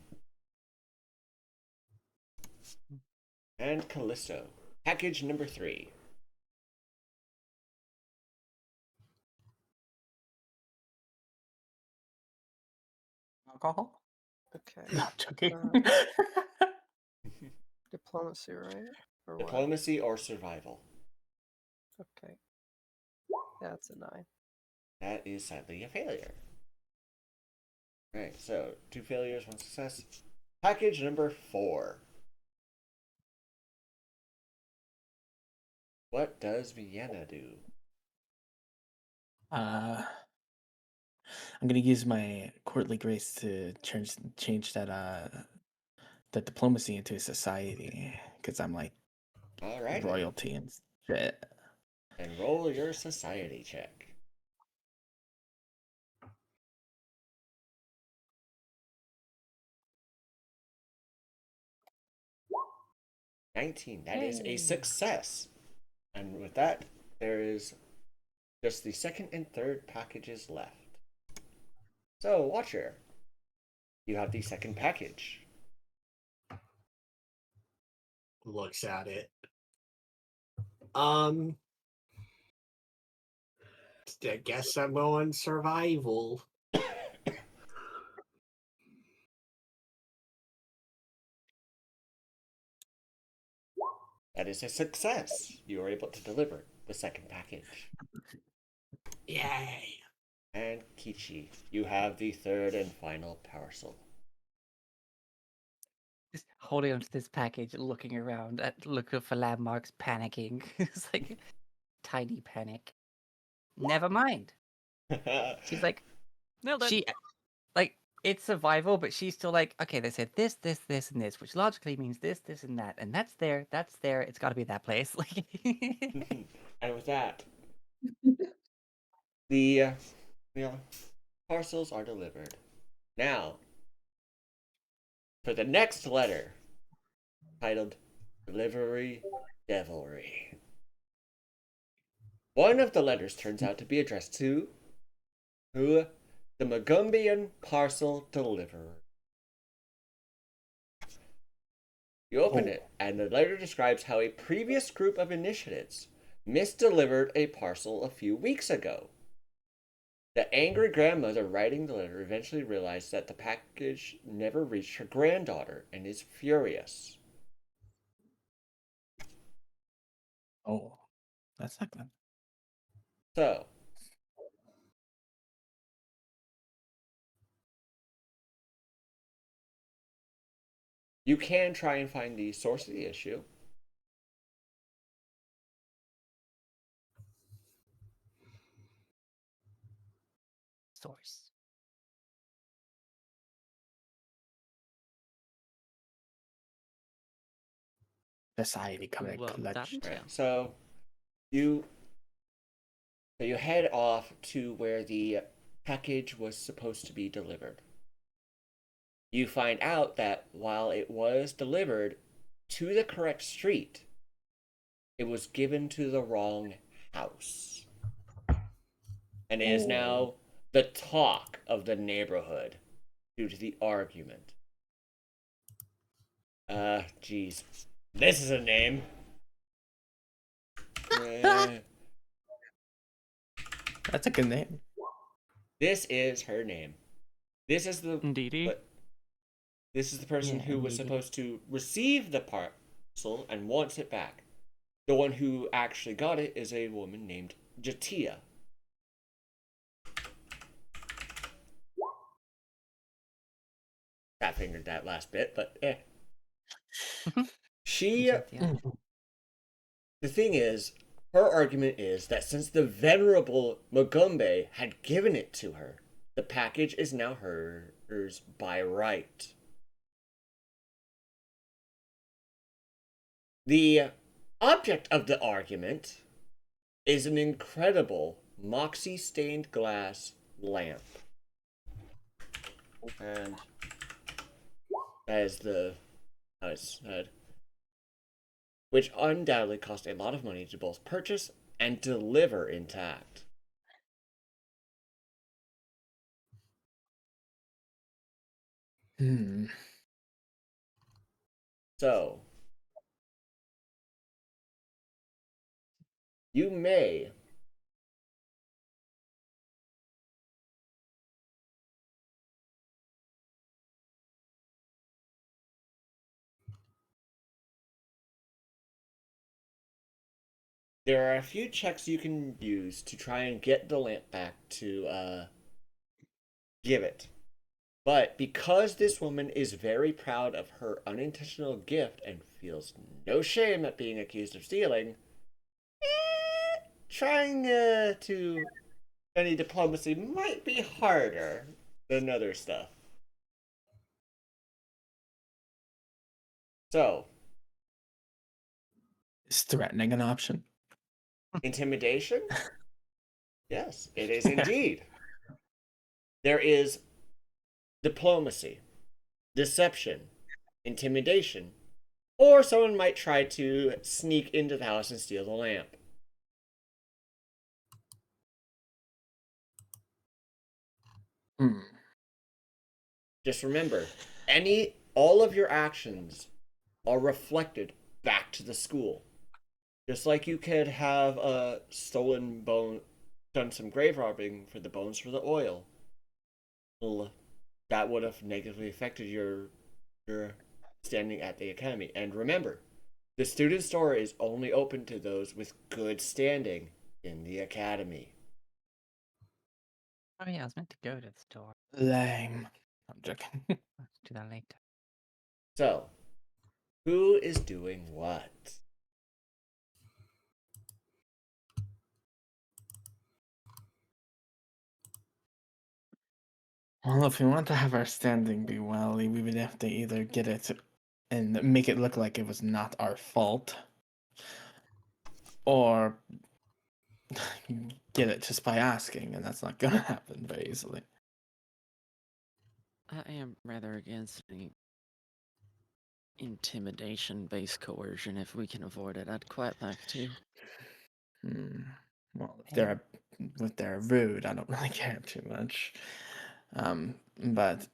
And Callisto. Package number 3. Alcohol? Okay. No, I'm joking. Diplomacy, right? Or what? Diplomacy or survival. Okay. That's a 9. That is sadly a failure. Right, so 2 failures, 1 success. Package number 4. What does Vienna do? I'm gonna use my courtly grace to change that diplomacy into a society because I'm like Alright. royalty and shit. And roll your society check. $19. That is a Hey. success. And with that, there is just the second and third packages left. So, Watcher, you have the second package. Looks at it. I guess I'm going survival. That is a success. You are able to deliver the second package. Yay. And Kichi, you have the third and final parcel. Just holding onto this package, looking around, looking for landmarks, panicking. It's like tiny panic. Never mind. She's like, Nailed it. she, like, it's survival, but she's still like, okay, they said this, this, this, and this, which logically means this, this, and that, and that's there, it's got to be that place. Like, And with that, the parcels are delivered. Now, for the next letter, titled Delivery Devilry. One of the letters turns out to be addressed to the Magumbian Parcel Deliverer. You open it, and the letter describes how a previous group of initiates misdelivered a parcel a few weeks ago. The angry grandmother writing the letter eventually realized that the package never reached her granddaughter and is furious. Oh, that's not good. So, you can try and find the source of the issue. source. Society coming Well, that clutch. entails. Right. So you head off to where the package was supposed to be delivered. You find out that while it was delivered to the correct street, it was given to the wrong house. And it is now the talk of the neighborhood due to the argument. Geez. This is a name. That's a good name. This is her name. This is the Indeedy. This is the person Yeah, who was indeedy. supposed to receive the parcel and wants it back. The one who actually got it is a woman named Jatia. fat fingered that last bit, but eh. You She, checked the other. the thing is, her argument is that since the venerable Magumbe had given it to her, the package is now hers by right. The object of the argument is an incredible moxie stained glass lamp. And that is how it's said. Which undoubtedly cost a lot of money to both purchase and deliver intact. Hmm. So, you may there are a few checks you can use to try and get the lamp back to give it. But because this woman is very proud of her unintentional gift and feels no shame at being accused of stealing, trying to any diplomacy might be harder than other stuff. So, Is threatening an option? intimidation? Yes, it is indeed. There is diplomacy, deception, intimidation, or someone might try to sneak into the house and steal the lamp. Hmm. Just remember, all of your actions are reflected back to the school. Just like you could have a stolen bone, done some grave robbing for the bones for the oil. Well, that would have negatively affected your standing at the academy. And remember, the student store is only open to those with good standing in the academy. Oh yeah, I was meant to go to the store. Lame. I'm joking. I'll do that later. So, who is doing what? Well, if we want to have our standing be well, we would have to either get it and make it look like it was not our fault, or get it just by asking, and that's not gonna happen very easily. I am rather against any intimidation-based coercion. If we can avoid it, I'd quite like to. Well, if they're rude, I don't really care too much. But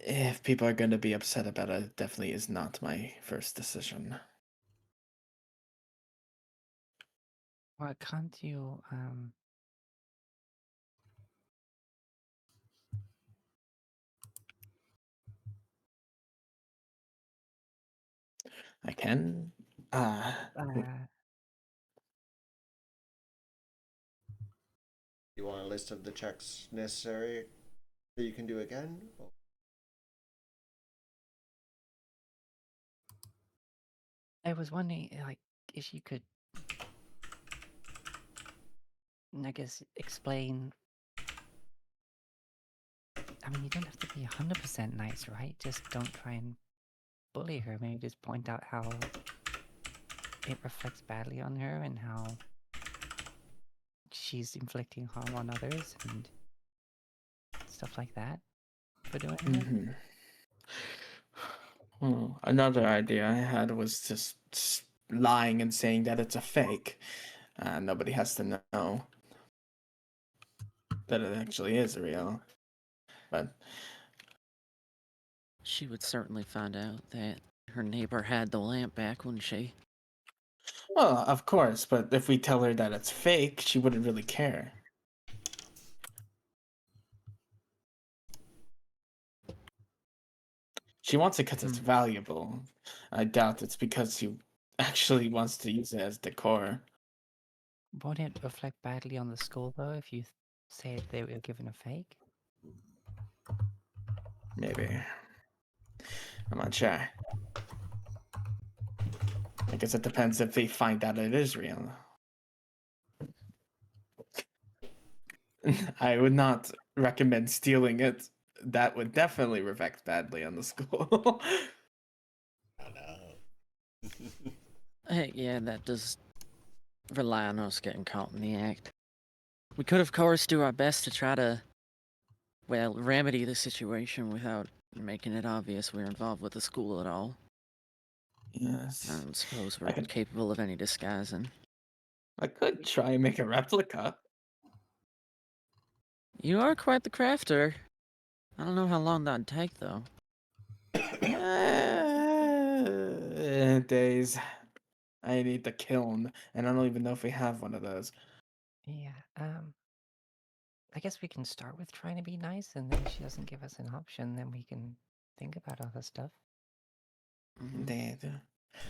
if people are going to be upset about it, it definitely is not my first decision. Why can't you I can. You want a list of the checks necessary that you can do again? I was wondering, like, if you could, I guess, explain. I mean, you don't have to be 100% nice, right? Just don't try and bully her. Maybe just point out how it reflects badly on her and how she's inflicting harm on others and stuff like that for doing it. Mm-hmm. Well, another idea I had was just lying and saying that it's a fake. Nobody has to know that it actually is real. But She would certainly find out that her neighbor had the lamp back, wouldn't she? well, of course, but if we tell her that it's fake, she wouldn't really care. She wants it because it's valuable. I doubt it's because she actually wants to use it as decor. Won't it reflect badly on the school, though, if you say they were given a fake? Maybe. I'm not sure. I guess it depends if they find out it is real. I would not recommend stealing it. That would definitely reflect badly on the school. Oh no. Hey, yeah, that does rely on us getting caught in the act. We could, of course, do our best to try to, well, remedy the situation without making it obvious we're involved with the school at all. Yes. I don't suppose I we're could- capable of any disguising. I could try and make a replica. You are quite the crafter. I don't know how long that'd take, though. Days. I need the kiln, and I don't even know if we have one of those. Yeah. I guess we can start with trying to be nice, and then if she doesn't give us an option, then we can think about other stuff. Mhm. Indeed.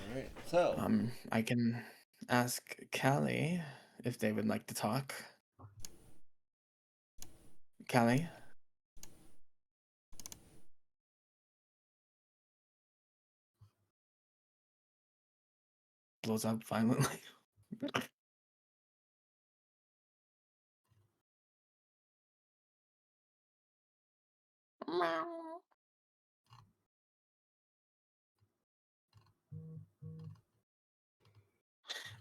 Alright, so I can ask Callie if they would like to talk. Callie? Blows up violently.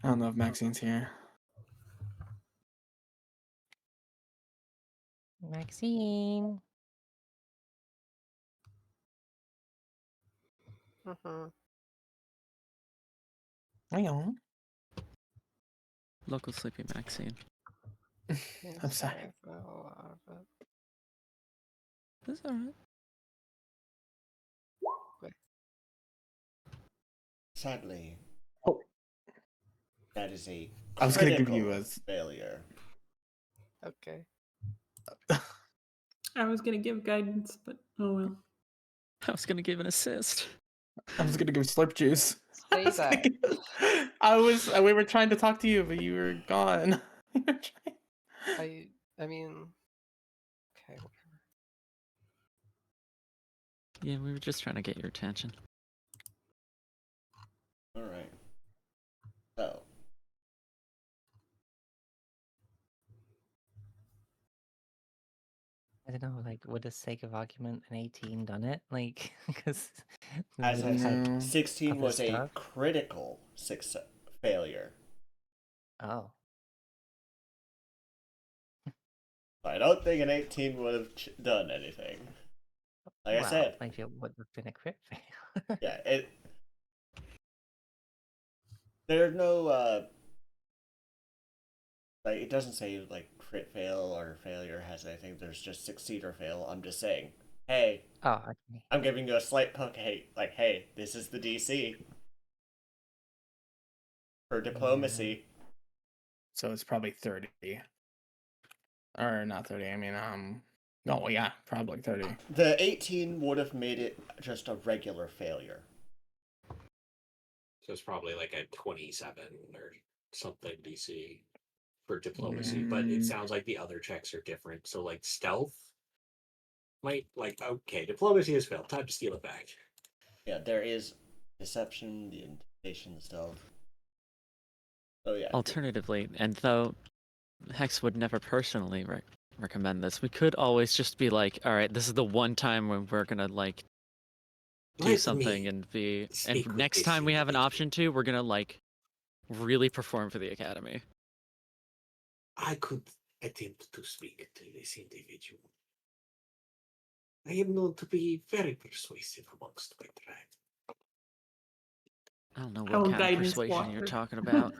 I don't know if Maxine's here. Maxine. Hang on. Local sleepy Maxine. I'm sorry. That's alright. sadly, Oh. that is a I was gonna give you critical a- failure. Okay. I was gonna give guidance, but oh well. I was gonna give an assist. I was gonna give slurp juice. Say that. We were trying to talk to you, but you were gone. I mean, okay, whatever. Yeah, we were just trying to get your attention. Alright. So, I don't know, like, would the sake of argument an 18 done it? Like, because as I said, 16 other was a stuff? critical success failure. Oh. I don't think an 18 would have done anything. Like I Well, said, maybe it would have been a crit fail. yeah, there's no like it doesn't say like crit fail or failure has anything. There's just succeed or fail. I'm just saying, hey, Oh, okay. I'm giving you a slight poke. Hey, like, hey, this is the DC for diplomacy. So it's probably 30. Or not 30, I mean, oh yeah, probably 30. The 18 would have made it just a regular failure. So it's probably like a 27 or something DC for diplomacy, but it sounds like the other checks are different. So like stealth might like okay, diplomacy has failed. Time to steal it back. Yeah, there is deception, the intimidation stuff. Oh yeah. Alternatively, and though Hex would never personally recommend this, we could always just be like, all right, this is the one time when we're gonna like do Let something me and be, speak and with next this time we have an individual. option to, we're gonna like really perform for the academy. I could attempt to speak to this individual. I am known to be very persuasive amongst my tribe. I don't know I will what kind of guidance persuasion you're water. talking about.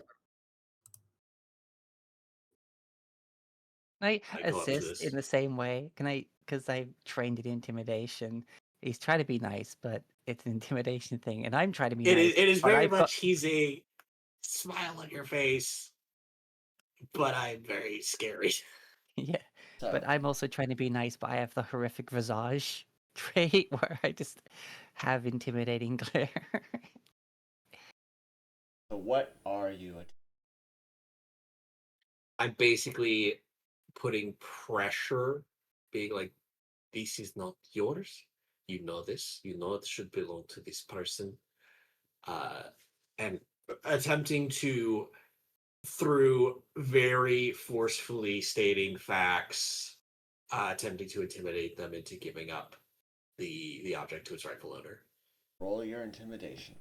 Can I I go up to assist this. in the same way? Can I? Because I've trained in intimidation. He's trying to be nice, but it's an intimidation thing, and I'm trying to be nice. It is but very I've got- much he's a smile on your face, but I'm very scary. Yeah, So, but I'm also trying to be nice, but I have the horrific visage trait where I just have intimidating glare. so what are you? I'm basically putting pressure, being like, this is not yours. you know this. You know it should belong to this person. And attempting to, through very forcefully stating facts, attempting to intimidate them into giving up the object to its rightful owner. Roll your intimidation.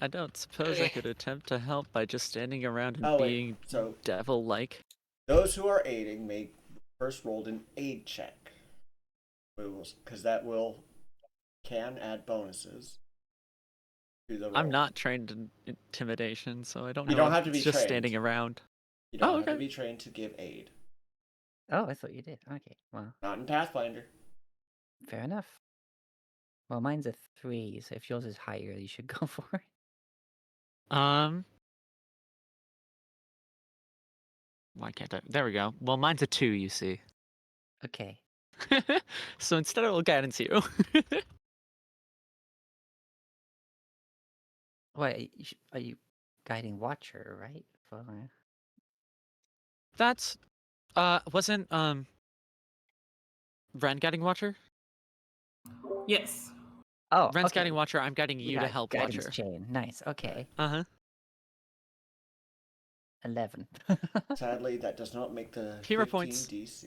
I don't suppose I could attempt to help by just standing around and Oh, wait. being So devil-like. those who are aiding may first roll an aid check. Because that can add bonuses to the roll. I'm not trained in intimidation, so I don't know. You don't have to be it's just trained. standing around. You don't Oh, have to okay. be trained to give aid. Oh, I thought you did. Okay, well, Not in Pathfinder. fair enough. Well, mine's a 3, so if yours is higher, you should go for it. Why can't I? There we go. Well, mine's a 2, you see. Okay. So instead I will guidance you. Wait, are you guiding Watcher, right? For... That's wasn't Ren guiding Watcher? Yes. Oh, Ren's okay. guiding Watcher, I'm guiding you to got help guidance Watcher. chain. Nice. Okay. Uh-huh. 11. Sadly, that does not make the Hero 15 points. DC.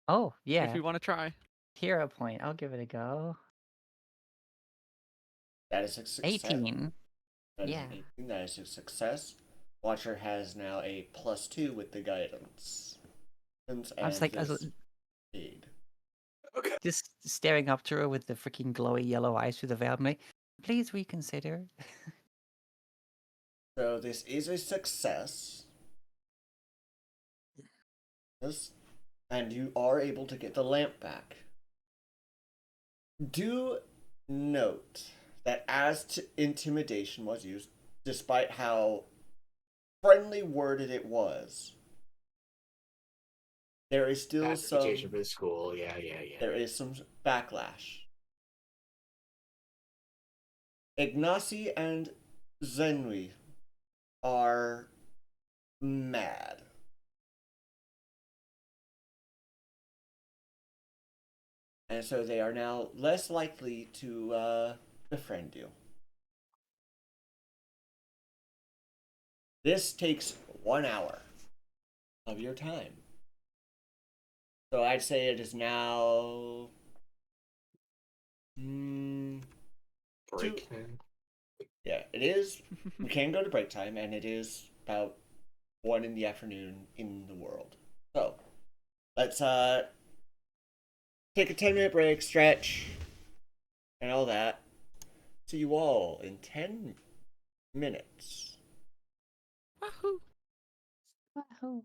Oh, yeah. If we want to try. Hero point. I'll give it a go. That is a success. 18. That is Yeah. an 18. That is a success. Watcher has now a +2 with the guidance. I was like, aid. Okay. just staring up to her with the freaking glowy yellow eyes through the veil. I'm like, please reconsider. So this is a success. And you are able to get the lamp back. Do note that as intimidation was used, despite how friendly worded it was, there is still some Classification for the school. Yeah. there is some backlash. Ignacy and Zenui are mad. And so they are now less likely to befriend you. This takes 1 hour of your time. So I'd say it is now... Break time. Yeah, it is. We can go to break time, and it is about 1 in the afternoon in the world. So, let's take a 10-minute break, stretch, and all that. See you all in 10 minutes. Wahoo! Wahoo.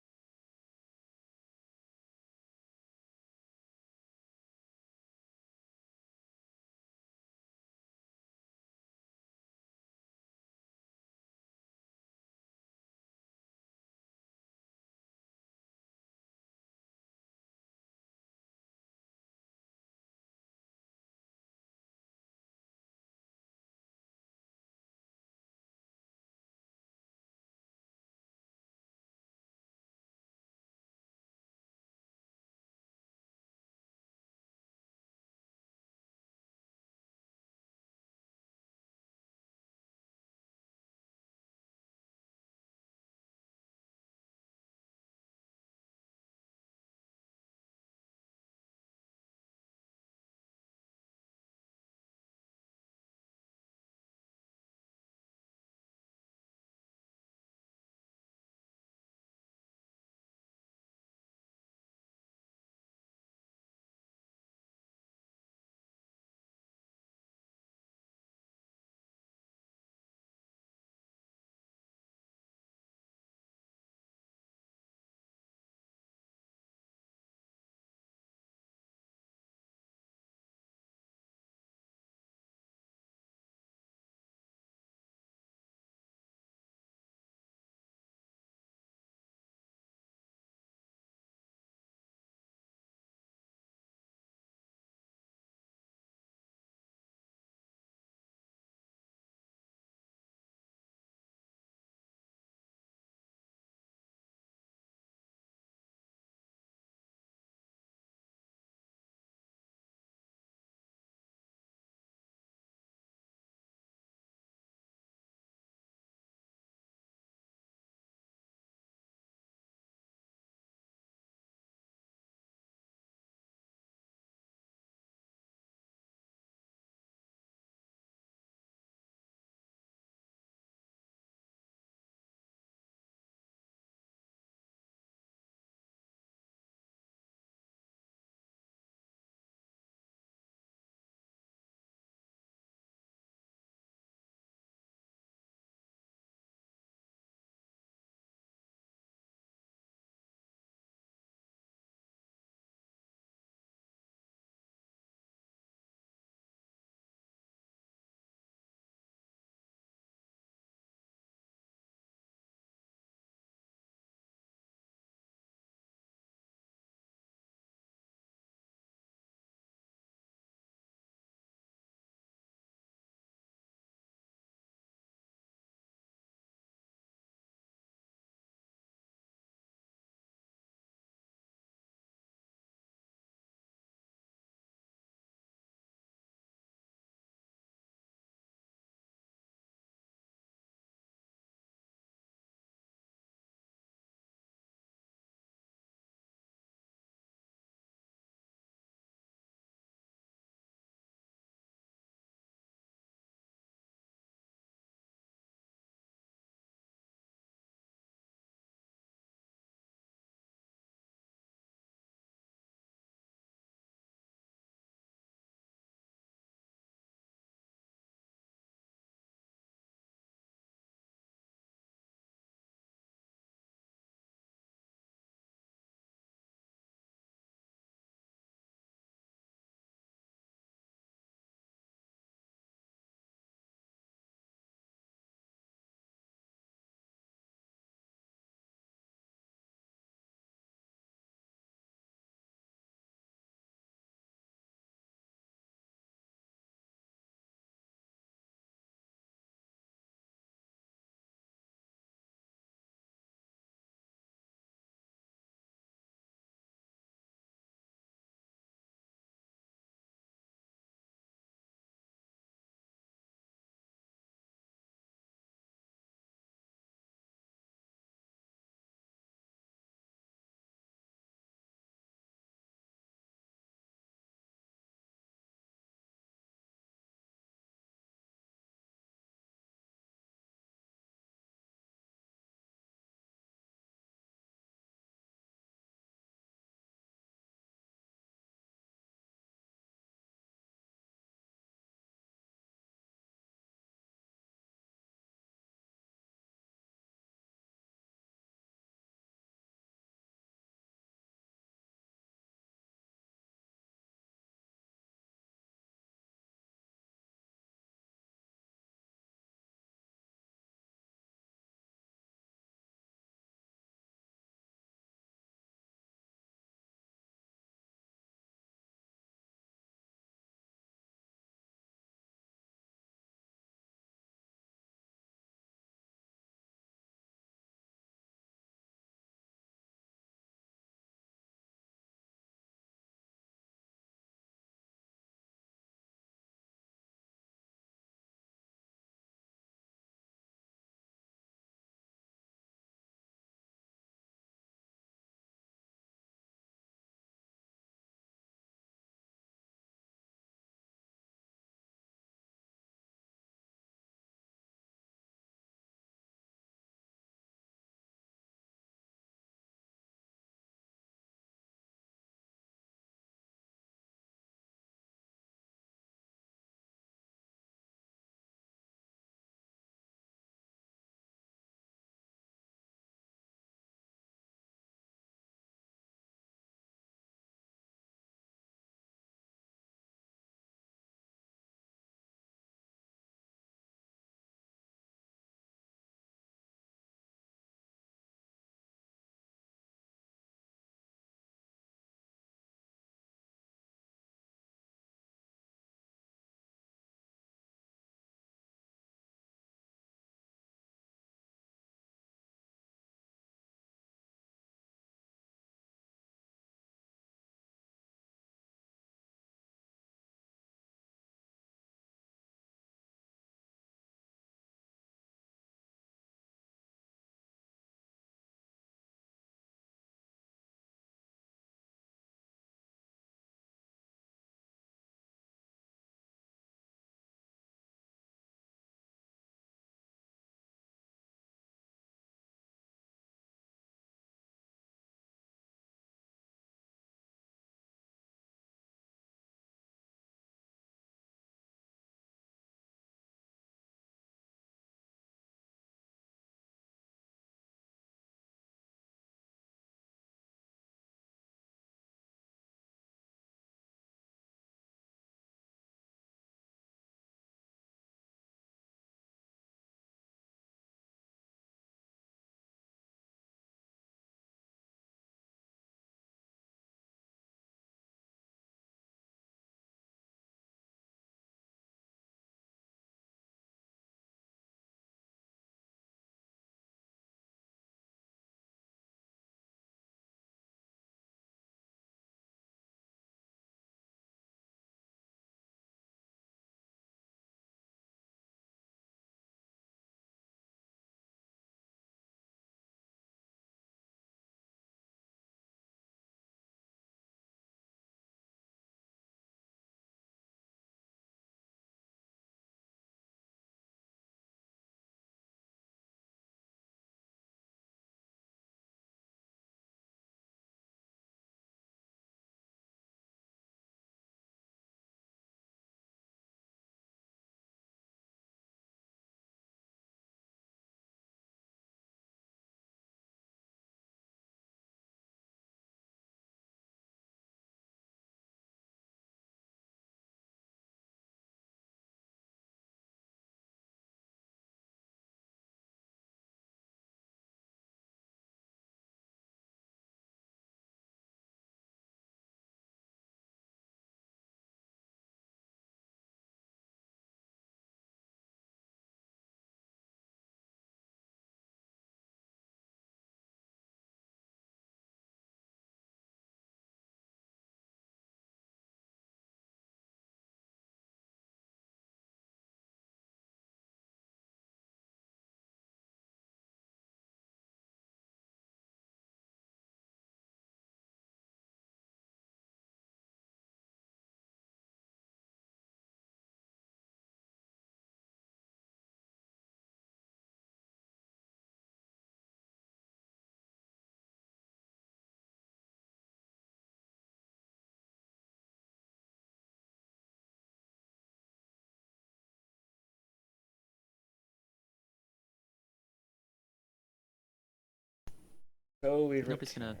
So we Nobody's gonna-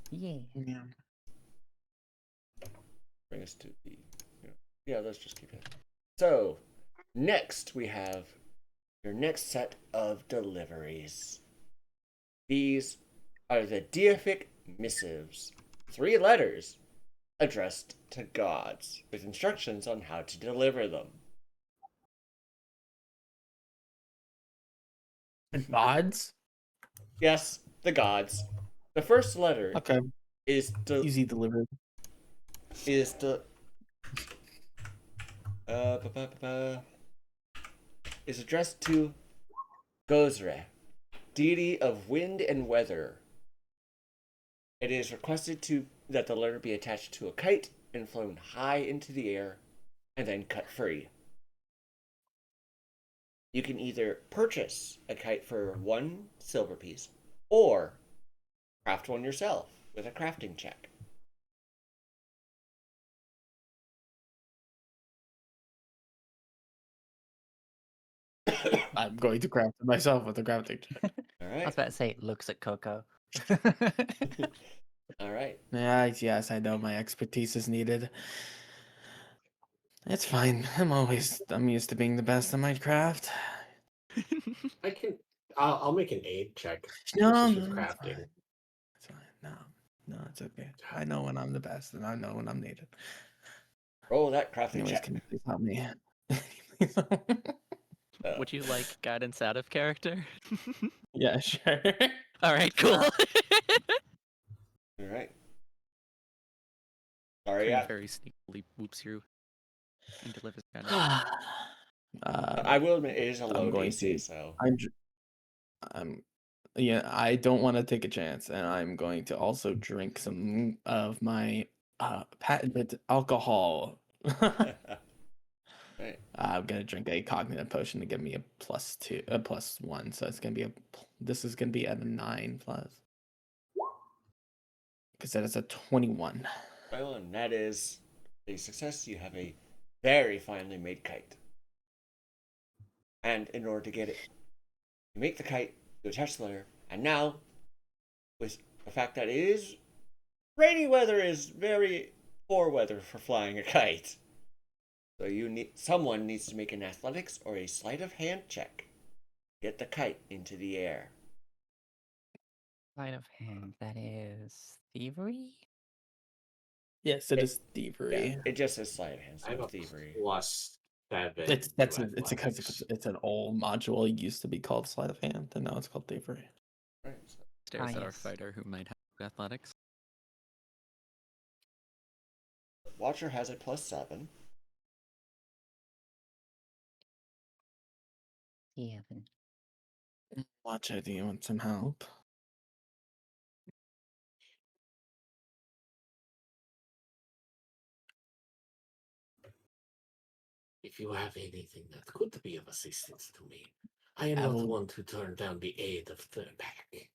Yeah. Yeah. bring us to the. Yeah, let's just keep it. So, next we have your next set of deliveries. These are the deific missives, 3 letters addressed to gods, with instructions on how to deliver them. Odds? Yes, the gods. The first letter Okay. is Easy delivered. is the ba, ba, ba, ba, is addressed to Gozre, deity of wind and weather. It is requested that the letter be attached to a kite and flown high into the air and then cut free. You can either purchase a kite for 1 silver piece or craft one yourself with a crafting check. I'm going to craft it myself with a crafting check. All I was right. about to say, looks at Coco. All right. Yes, I know my expertise is needed. It's fine. I'm used to being the best at my craft. I can. I'll make an aid check. No, This is no, it's crafting. fine. It's fine. No, it's okay. I know when I'm the best, and I know when I'm needed. Roll that crafting Anyways, check. can you please help me? Please help me. Would you like guidance out of character? Yeah, sure. All right, cool. All right. Sorry, Cream yeah. Fairy sneakily whoops through and delivers guidance. I will admit it is a low going DC, to- so. Yeah, I don't want to take a chance, and I'm going to also drink some of my patented alcohol. Right. I'm gonna drink a cognitive potion to give me a +1, so it's gonna be this is gonna be at a 9+. Because that is a 21. Well, and that is a success. You have a very finely made kite. And in order to get it, you make the kite, you attach the letter, and now, with the fact that it is rainy weather is very poor weather for flying a kite. So someone needs to make an athletics or a sleight of hand check. Get the kite into the air. Sleight of hand. That is thievery. Yes, it is thievery. Yeah, it just says sleight of hand, I have so a +7. It's to because athletics. it's an old module. It used to be called sleight of hand, and now it's called thievery. Right. So Stares at our yes. fighter who might have athletics. Watcher has a +7. 7. Watcha, do you want some help? If you have anything that could be of assistance to me, I am I not will- one to turn down the aid of third pack.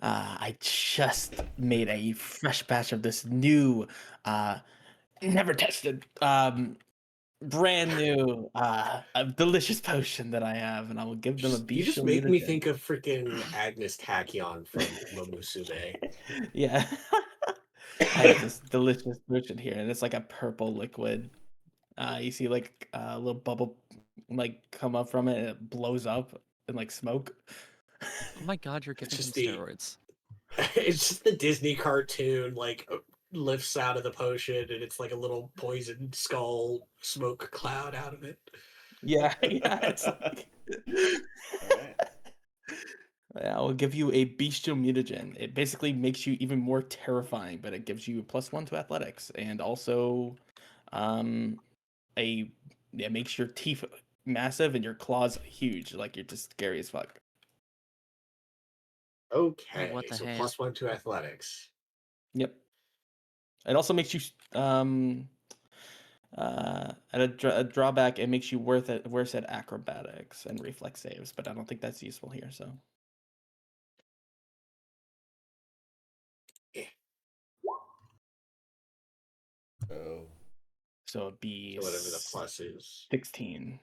I just made a fresh batch of this new, never tested, brand new, a delicious potion that I have, and I will give them a You just bestial make me mutagen. think of freaking Agnes Tachyon from Momosume. Yeah. I have this delicious potion here, and it's like a purple liquid. You see like a little bubble like come up from it, and it blows up and like smoke. Oh my god, you're giving him just the- steroids. It's just the Disney cartoon, like lifts out of the potion, and it's like a little poison skull smoke cloud out of it. Yeah, yeah, it's like. Alright. I will give you a bestial mutagen. It basically makes you even more terrifying, but it gives you a +1 to athletics, and also, it makes your teeth massive and your claws huge, like you're just scary as fuck. Okay, what the so heck? +1 to athletics. Yep. It also makes you at a drawback. It makes you worse at acrobatics and reflex saves, but I don't think that's useful here. So So so it'd be So whatever the plus is. 16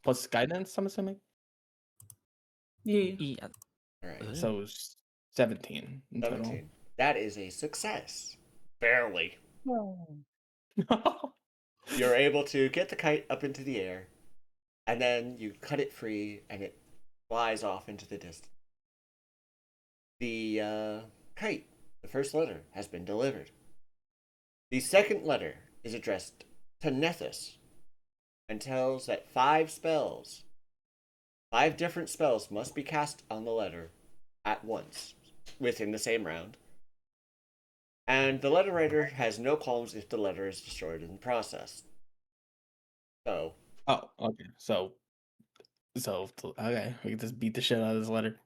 plus guidance. I'm assuming. Yeah. Yeah. All right. Ugh. So it's 17 in 17. That is a success. Barely. total. You're able to get the kite up into the air, and then you cut it free, and it flies off into the distance. The kite, the first letter, has been delivered. The second letter is addressed to Nethys and tells that 5 different spells must be cast on the letter at once within the same round. And the letter writer has no qualms if the letter is destroyed in the process. So, Oh, okay. So okay, we can just beat the shit out of this letter.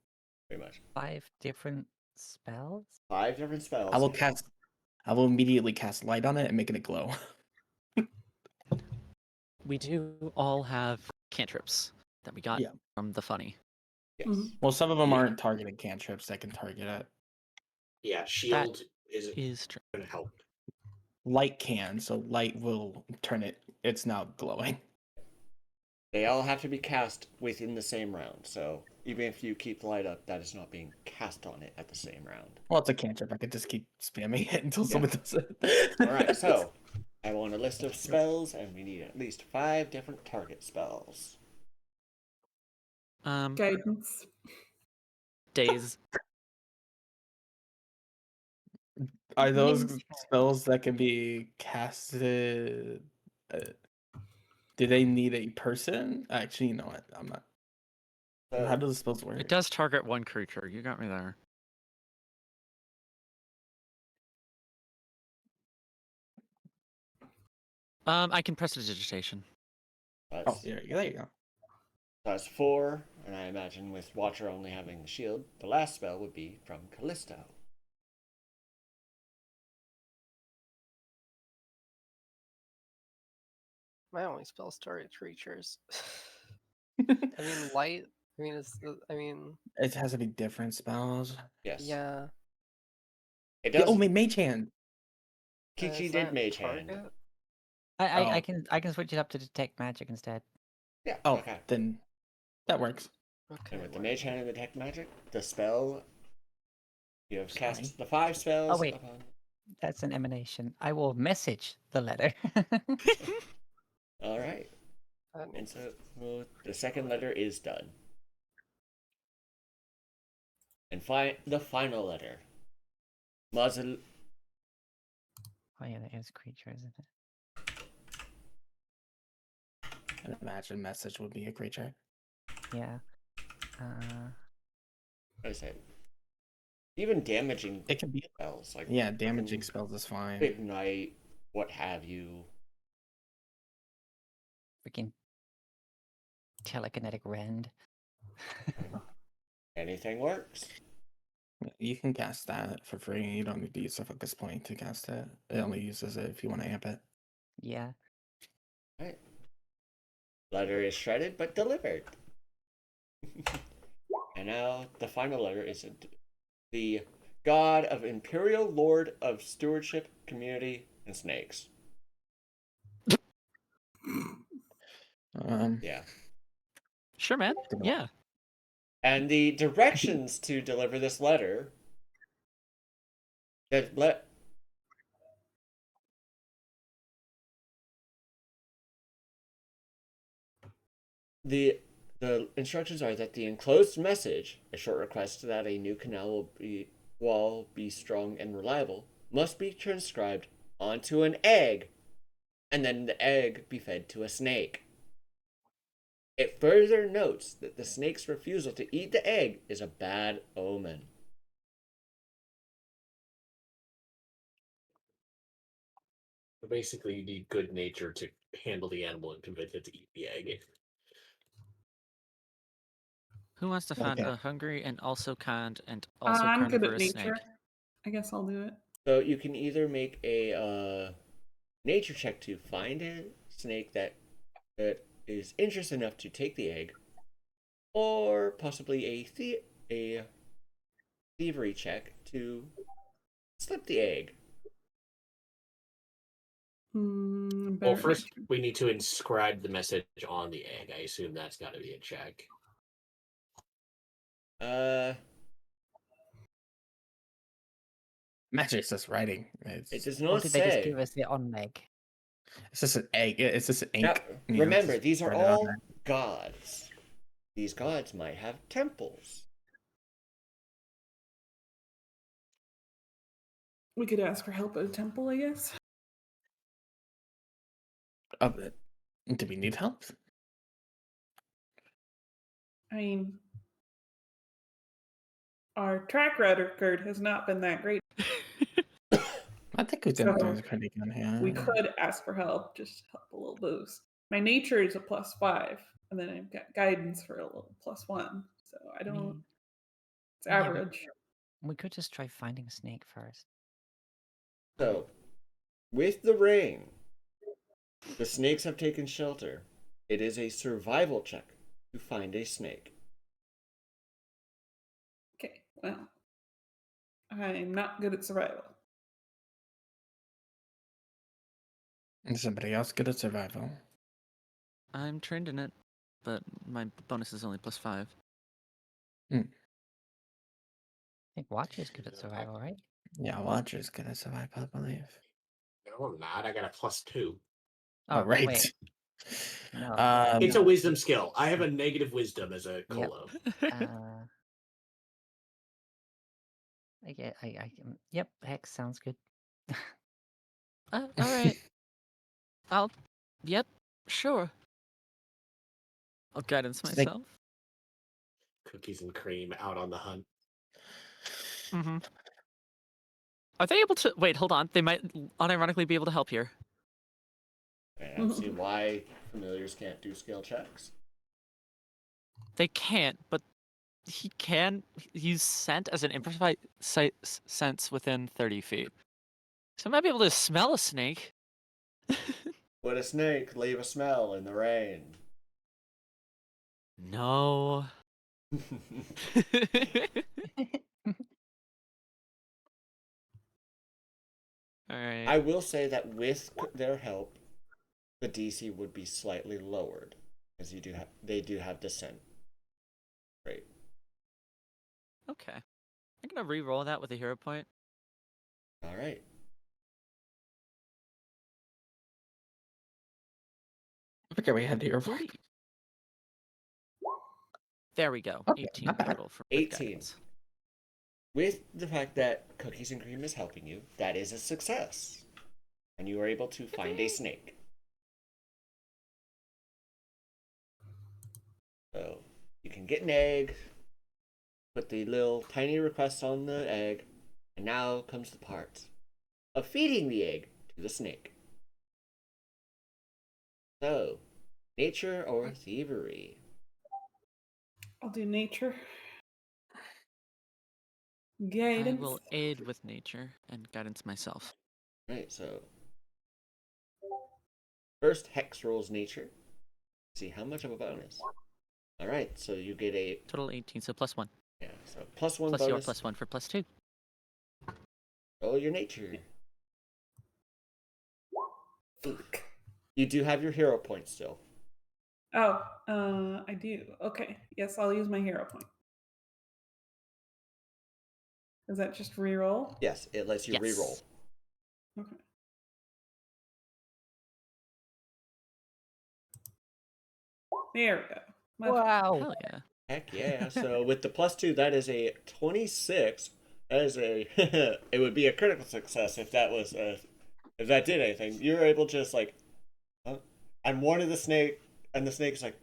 pretty much. 5 different spells? 5 different spells. I will immediately cast light on it and making it glow. We do all have cantrips that we got Yeah. from the funny. Yes. Mhm. Well, some of them Yeah. aren't targeted cantrips that can target it. Yeah, shield isn't Is true. going to help. Light can, so light will turn it. It's now glowing. They all have to be cast within the same round. So, even if you keep the light up, that is not being cast on it at the same round. Well, it's a cantrip. I could just keep spamming it until Yeah. someone does it. Alright, so I want a list of spells, and we need at least 5 different target spells. Guidance. Are Days. those Names. spells that can be casted? Do they need a person? Actually, you know what? I'm not. How do the spells work? It does target one creature. You got me there. I can prestidigitation. Oh, That's, there you go. that's 4, and I imagine with Watcher only having the shield, the last spell would be from Callisto. My only spells target creatures. I mean, light. I mean, It has to be different spells. Yes. yeah. It Yeah, does. oh, Mage Hand. Kichi Is did that Mage Hand. target? I Oh. I can switch it up to detect magic instead. Yeah, Oh, okay. then that works. Okay. And with the why- Mage Hand and the Detect Magic, the spell, you have Sorry. cast the 5 spells. Oh, wait. That's an emanation. I will message the letter. Alright. that And so the second letter is done. And the final letter. Muzzle. Oh yeah, that is a creature, isn't it? I'd imagine message would be a creature. Yeah. I said. Even damaging It can be. spells. Like Yeah, damaging spells is fine. Ignite, what have you. Freaking telekinetic rend. Anything works. You can cast that for free. You don't need to use a focus point to cast it. It only uses it if you want to amp it. Yeah. Right. Letter is shredded but delivered. And now the final letter is the God of Imperial Lord of Stewardship, Community, and Snakes. Yeah. Sure, man. Yeah. And the directions to deliver this letter the instructions are that the enclosed message, a short request that a new canal wall be strong and reliable, must be transcribed onto an egg, and then the egg be fed to a snake. It further notes that the snake's refusal to eat the egg is a bad omen. So basically, you need good nature to handle the animal and convince it to eat the egg. Who wants to find Okay. a hungry and also kind and also I'm good at carnivorous nature. snake? I guess I'll do it. So you can either make a nature check to find a snake that is interested enough to take the egg, or possibly a thievery check to slip the egg. Well, first we need to inscribe the message on the egg. I assume that's got to be a check. Uh, Magic's just writing. it It's, does Or not did they just say. give us the on leg? it's just an egg. It's just ink. Now, you know, remember, just these are write it on all there. gods. These gods might have temples. We could ask for help at a temple, I guess. Do we need help? I mean, our track record has not been that great. I think we did So, do pretty good here. We could ask for help, just to help a little boost. My nature is a +5, and then I've got guidance for a little +1. So I don't. mean, It's yeah, but- average. We could just try finding a snake first. So, with the rain, the snakes have taken shelter. It is a survival check to find a snake. Okay, well, I'm not good at survival. Is somebody else good at survival? I'm trained in it, but my bonus is only +5. I think Watcher's good at survival, right? Yeah, Watcher's good at survival, I believe. No, I'm not. I got a +2. Oh, right. wait. No. It's a wisdom skill. I have a negative wisdom as a colo. I get. Yep. Hex sounds good. All right. Yep, sure. I'll guidance Snake. myself. Cookies and cream out on the hunt. Mm-hmm. Are they able to wait? Hold on. They might unironically be able to help here. And I don't see why familiars can't do skill checks. They can't, but he can use scent as an improvised sense within 30 feet. So I might be able to smell a snake. Would a snake leave a smell in the rain? No. Alright. I will say that with their help, the DC would be slightly lowered, as they do have descent. Great. Okay. I'm gonna re-roll that with a hero point. All right. Okay, we had your point. There we go. Okay, 18 not bad. total for 18. guidance. With the fact that Cookies and Cream is helping you, that is a success. And you are able to find a snake. So, you can get an egg, put the little tiny request on the egg, and now comes the part of feeding the egg to the snake. So, nature or thievery? I'll do nature. I Guidance. will aid with nature and guidance myself. Right, so first Hex rolls nature. See how much of a bonus. Alright, so you get a Total 18, so +1. yeah, so +1 Plus bonus. your +1 for +2. Roll your nature. Fuck. You do have your hero point still. Oh, I do. Okay. Yes, I'll use my hero point. Is that just reroll? Yes, it lets you Yes. reroll. Okay. There we go. Much Wow. Hell yeah. Heck yeah. So with the +2, that is a 26. That is a it would be a critical success if that was if that did anything. You're able to just like and one of the snake and the snake's like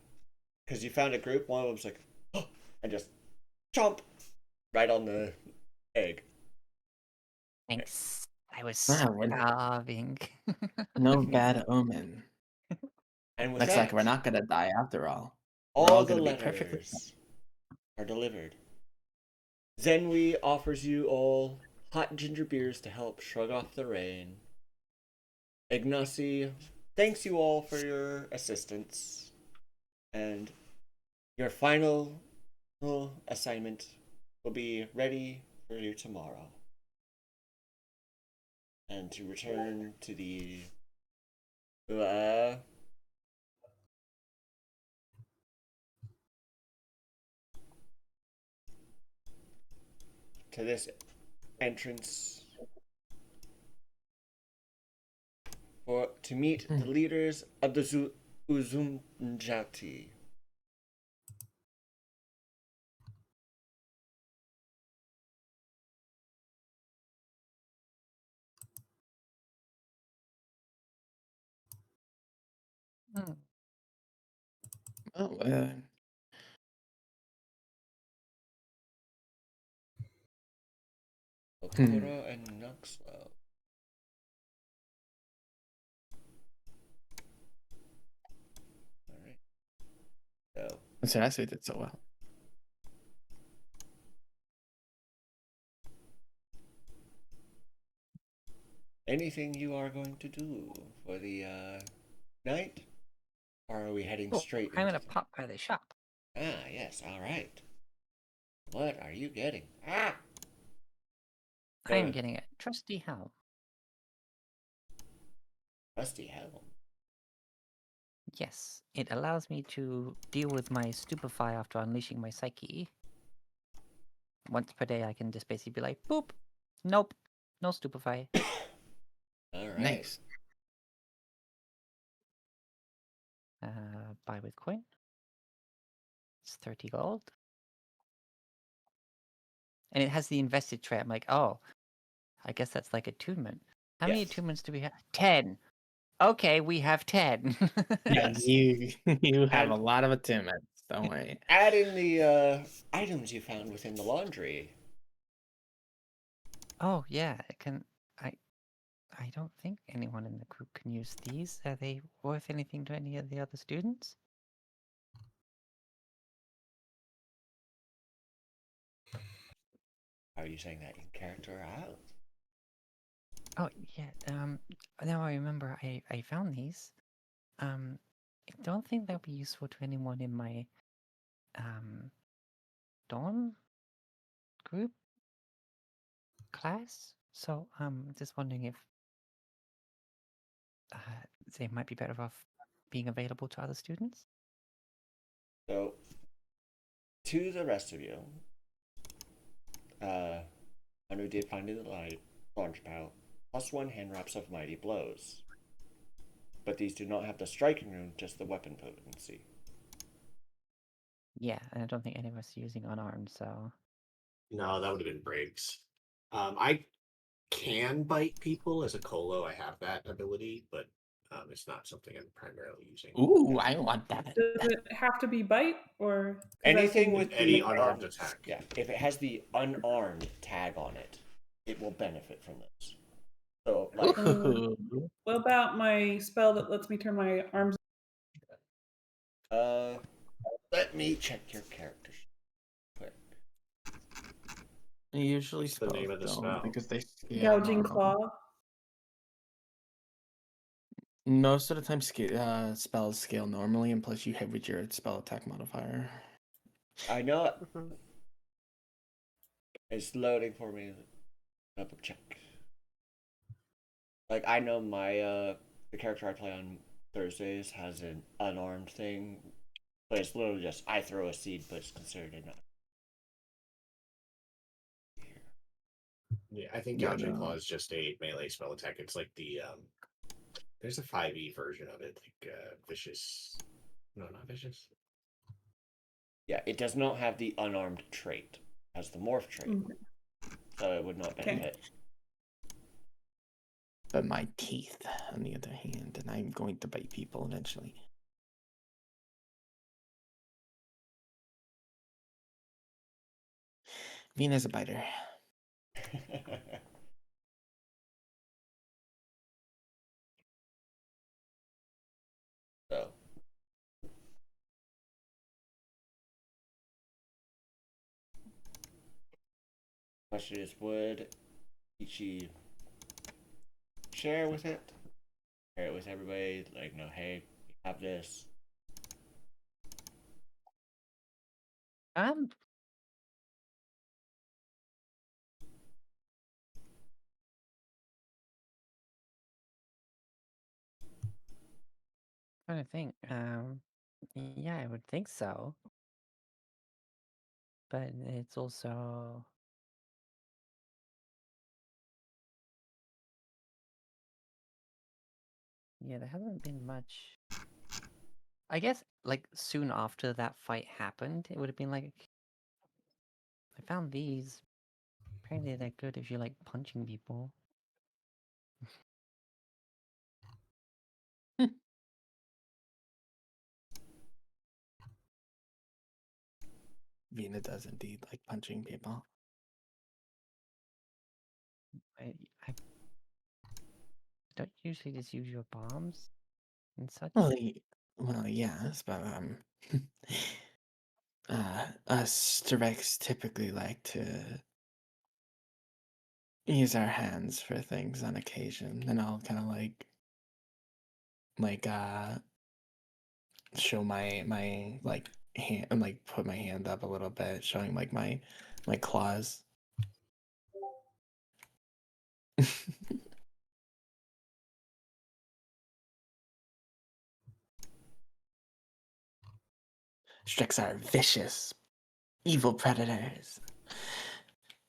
because you found a group, one of them's like and just chomp right on the egg. Thanks. I was Wow, we're not- starving. No bad omen. And with Looks that, like we're not gonna die after all. We're all all the gonna be letters perfectly are delivered. Zenwi offers you all hot ginger beers to help shrug off the rain. Ignacy thanks you all for your assistance. And your final assignment will be ready for you tomorrow. And to return to the to this entrance to meet the leaders of the Uzumjati. Hmm. Oh, Okura and Nuxwell. Alright. So, so that's why we did so well. anything you are going to do for the night? Or are we heading Oh, straight I'm into gonna pop by the shop. Ah, yes, alright. What are you getting? Ah! I'm getting a trusty helm. Rusty helm. Yes, it allows me to deal with my stupefy after unleashing my psyche. Once per day, I can just basically be like, boop, nope, no stupefy. Alright. Nice. Buy with coin. It's 30 gold. And it has the invested tray. I'm like, oh, I guess that's like attunement. How many Yes. attunements do we have? 10. Okay, we have 10. Yeah, Yes. you have And- a lot of attunements. Don't worry. Add in the items you found within the laundry. Oh yeah, it can. I don't think anyone in the group can use these. Are they worth anything to any of the other students? Are you saying that in character or out? Oh yeah. Now I remember I found these. I don't think they'll be useful to anyone in my dorm group class. So just wondering if they might be better off being available to other students. So, to the rest of you, Anu did find in the light launch pal, +1 hand wraps of mighty blows. But these do not have the striking rune, just the weapon potency. Yeah, and I don't think any of us are using unarmed, so No, that would have been Briggs. I can bite people as a colo. I have that ability, but it's not something I'm primarily using. Ooh, I want that. Does it have to be bite or 'cause I Anything think with Any the, unarmed attack. Yeah, if it has the unarmed tag on it, it will benefit from this. So, like, Ooh. what about my spell that lets me turn my arms? let me check your character sheet quick. Usually What's the name of the don't, spell? because they Gouging normal. claw. Most of the time, spells scale normally, and plus you hit with your spell attack modifier. I know it. It's loading for me. Double check. Like, I know my the character I play on Thursdays has an unarmed thing, but it's literally just I throw a seed, but it's considered an. Yeah, I think Yeah, Gouging no. Claw is just a melee spell attack. It's like the there's a 5e version of it, like vicious. No, not vicious. Yeah, it does not have the unarmed trait. It has the morph trait, so it would not Okay. benefit. But my teeth, on the other hand, and I'm going to bite people eventually. Vina's a biter. So. Question is, would Ichi share with it? Share it with everybody? Like, no, hey, you have this. Um, trying to think. Yeah, I would think so. But it's also Yeah, there hasn't been much. I guess, like, soon after that fight happened, it would have been like, I found these. Apparently they're good if you like punching people. Vina does indeed like punching people. I don't usually just use your bombs and such. Well, well, yes, but us directs typically like to use our hands for things on occasion, and I'll kind of like show my like hand and like put my hand up a little bit, showing like my claws. Strix are vicious, evil predators.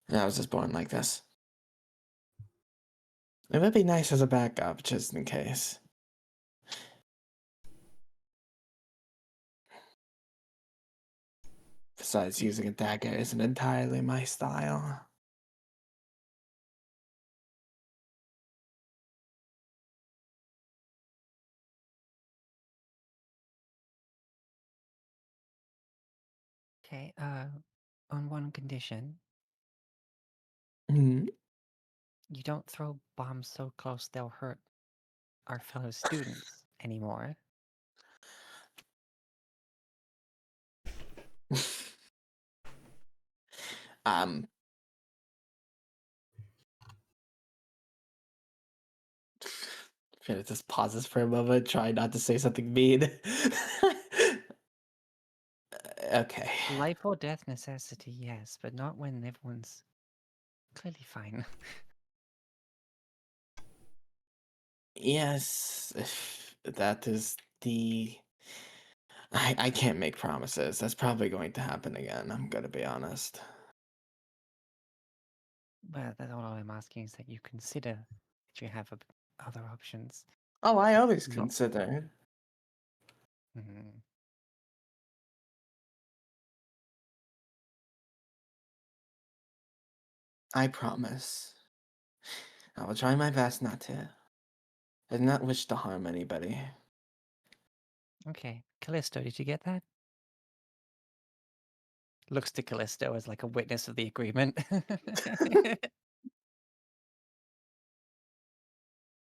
And I was just born like this. It would be nice as a backup, just in case. Besides, using a dagger isn't entirely my style. Okay, on one condition, Hmm. you don't throw bombs so close they'll hurt our fellow students anymore. um. Should just pauses for a moment, try not to say something mean. Okay. Life or death necessity, yes, but not when everyone's clearly fine. Yes, if that is the. I can't make promises. That's probably going to happen again. I'm gonna be honest. Well, that's all I'm asking is that you consider that you have other options. Oh, I always No. consider. Mhm. I promise. I will try my best not to. I do not wish to harm anybody. Okay, Callisto, did you get that? Looks to Callisto as like a witness of the agreement.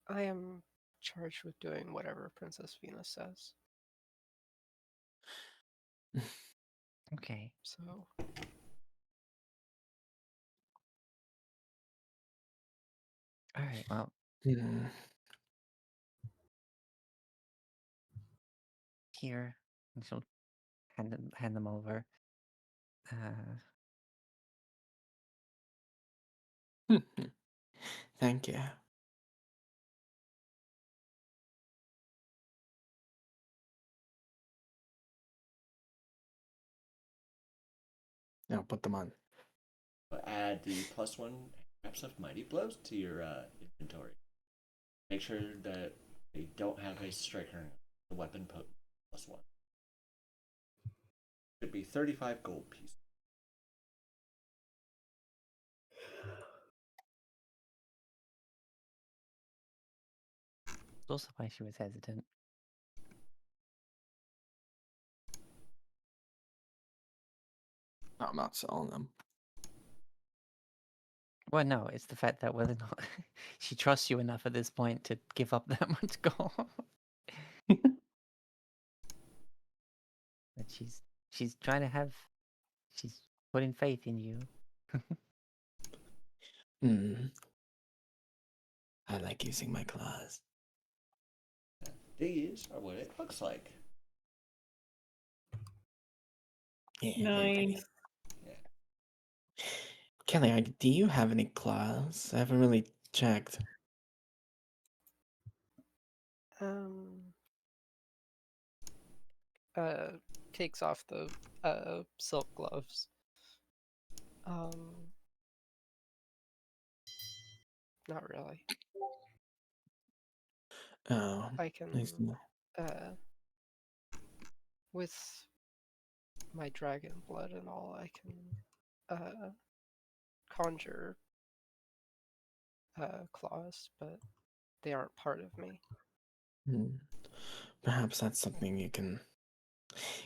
I am charged with doing whatever Princess Venus says. Okay. So All right. Well, Hmm. here, and she'll hand them over. Thank you. I'll put them on. Add the +1 scraps of Mighty Blows to your inventory. Make sure that they don't have a striker weapon potent +1. Should be 35 gold pieces. That's also why she was hesitant. I'm not selling them. Well, no, it's the fact that whether or not she trusts you enough at this point to give up that much gold. But she's trying to have, she's putting faith in you. Hmm. I like using my claws. These are what it looks like. Yeah, Nice. Kelly, do you have any claws? I haven't really checked. takes off the silk gloves. Not really. Oh, I can, nice. with my dragon blood and all, I can conjure claws, but they aren't part of me. Hmm. Perhaps that's something you can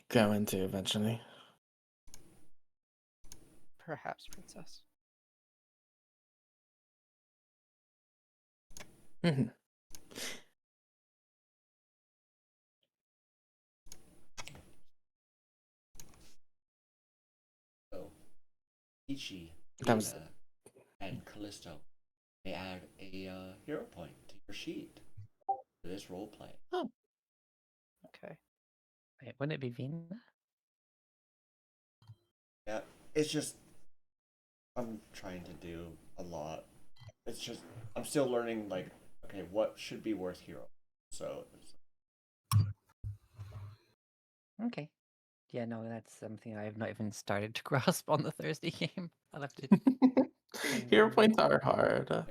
go into eventually. Perhaps, princess. Mhm. So, Ichi, That was Ina, and Callisto, they add a hero point to your sheet for this role play. oh, Okay. Wait, wouldn't it be Vina? Yeah, it's just I'm trying to do a lot. It's just I'm still learning. Like, okay, what should be worth hero? So, Okay. Yeah, no, that's something I have not even started to grasp on the Thursday game. I'll have to. hero points are hard.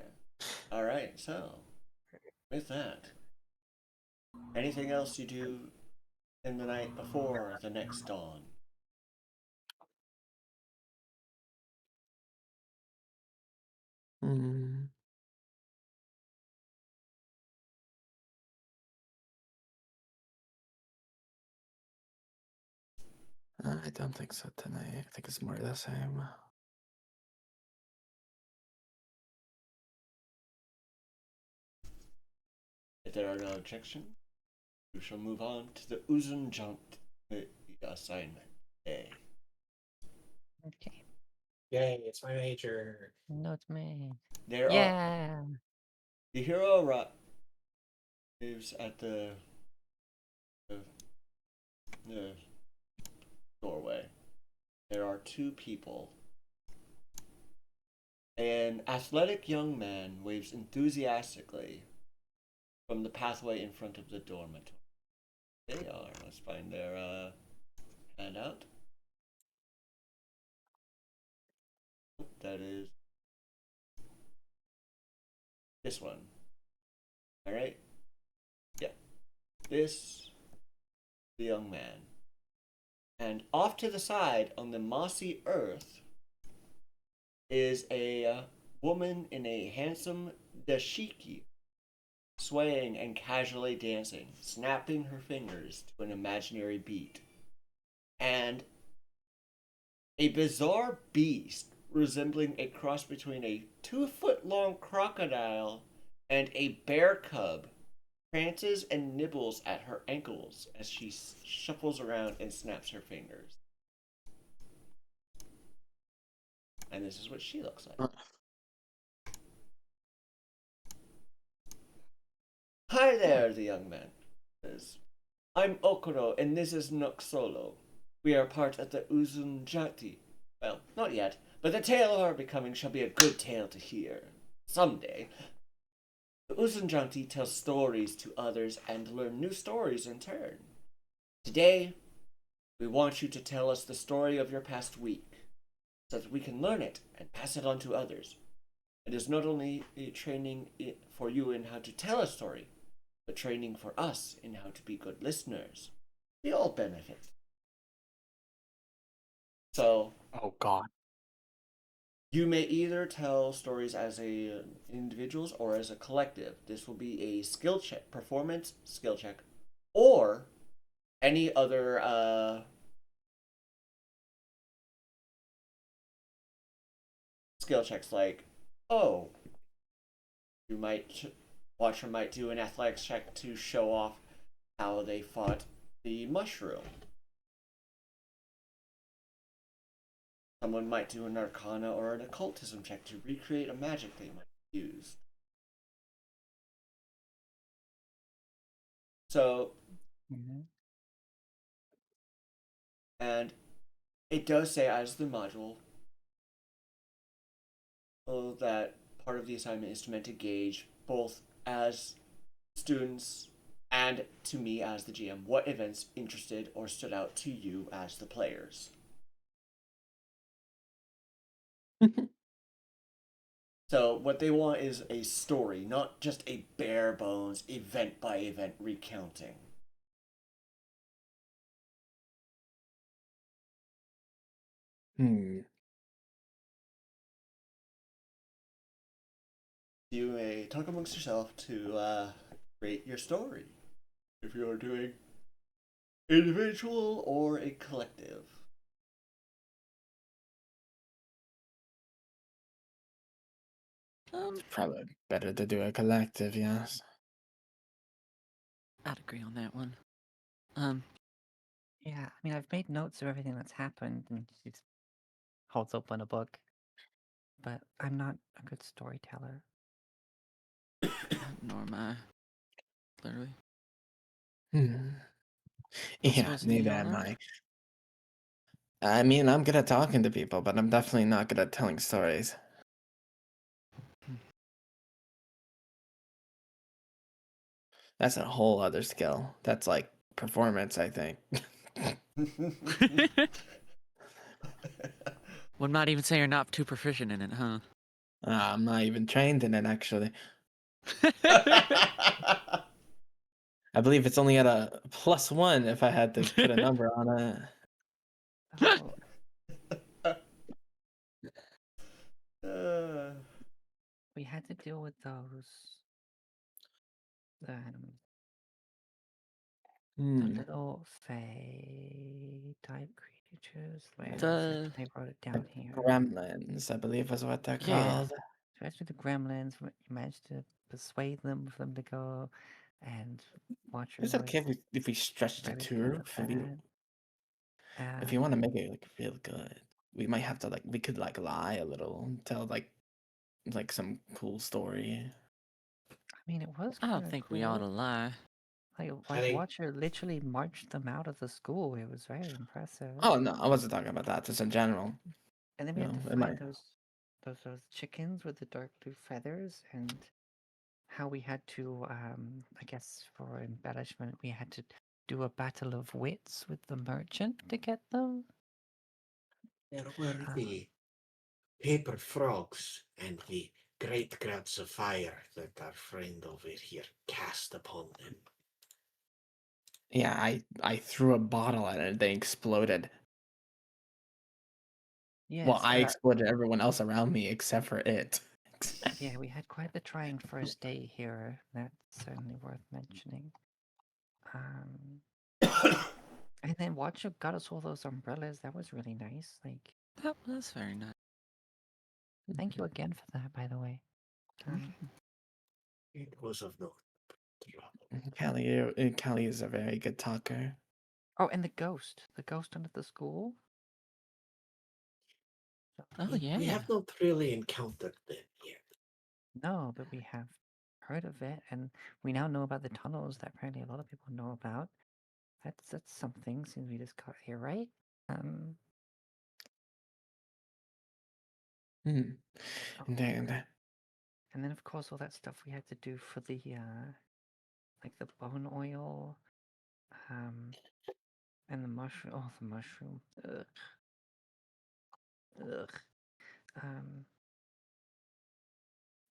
all right. So, with that, anything else you do in the night before the next dawn? Mm. I don't think so tonight. I think it's more the same. If there are no objections, we shall move on to the Uzunjant assignment day. Okay. Yay, it's my major. No, it's me. There are Yeah. the hero arrives at the doorway. There are two people. An athletic young man waves enthusiastically from the pathway in front of the dormitory. They are. Let's find their handout. That is this one. Alright? Yeah. This, the young man. And off to the side on the mossy earth is a woman in a handsome dashiki, swaying and casually dancing, snapping her fingers to an imaginary beat. And a bizarre beast resembling a cross between a 2-foot long crocodile and a bear cub prances and nibbles at her ankles as she shuffles around and snaps her fingers. And this is what she looks like. Hi there, the young man says. I'm Okuro, and this is Noxolo. We are part of the Uzunjati. Well, not yet, but the tale of our becoming shall be a good tale to hear. Someday. The Uzunjati tell stories to others and learn new stories in turn. Today, we want you to tell us the story of your past week, so that we can learn it and pass it on to others. It is not only a training for you in how to tell a story, but training for us in how to be good listeners. We all benefit. So, Oh God. you may either tell stories as individuals or as a collective. This will be a skill check, performance skill check, or any other skill checks like, oh, you might watcher might do an athletics check to show off how they fought the mushroom. Someone might do an arcana or an occultism check to recreate a magic they might use. So, and it does say as the module that part of the assignment is meant to gauge both as students and to me as the GM what events interested or stood out to you as the players. So what they want is a story, not just a bare bones event by event recounting. Hmm. You may talk amongst yourself to create your story. If you're doing individual or a collective. Um, Probably better to do a collective, yes. I'd agree on that one. Yeah, I mean, I've made notes of everything that's happened, and she just holds open a book. But I'm not a good storyteller. Nor am I. Clearly. Hmm. I Yeah, suppose neither Leon am are? I. I mean, I'm good at talking to people, but I'm definitely not good at telling stories. That's a whole other skill. That's like performance, I think. Would not even say you're not too proficient in it, huh? I'm not even trained in it, actually. I believe it's only at a +1 if I had to put a number on it. Oh, we had to deal with those. The Hmm. little fae type creatures. Wait, The I wrote it The down here. gremlins, I believe is what they're Yeah. called. Especially the gremlins. You managed to persuade them for them to go and watch Is it okay if we stretch the very good tour? at If you want to make it like real good, we might have to we could lie a little, tell like some cool story. I mean, it was I kind don't of think cool. we ought to lie. Like think- Watcher literally marched them out of the school. It was very impressive. Oh no, I wasn't talking about that. Just in general. And then we had No, to it find might. those chickens with the dark blue feathers, and how we had to, I guess for embellishment, we had to do a battle of wits with the merchant to get them. There were the paper frogs and the great crowds of fire that our friend over here cast upon them. Yeah, I threw a bottle at it. They exploded. Yes, Well, I exploded everyone else around me except for it. yeah, we had quite the trying first day here. That's certainly worth mentioning. And then Watcher got us all those umbrellas. That was really nice. Like, That's very nice. thank you again for that, by the way. It was of no trouble. Callie is a very good talker. Oh, and the ghost under the school. Oh, We yeah. have not really encountered them yet. No, but we have heard of it, and we now know about the tunnels that apparently a lot of people know about. That's something since we just got here, right? Hmm. Oh, And and then of course all that stuff we had to do for the like the bone oil, and the mushroom. Oh, the mushroom. Ugh. Ugh.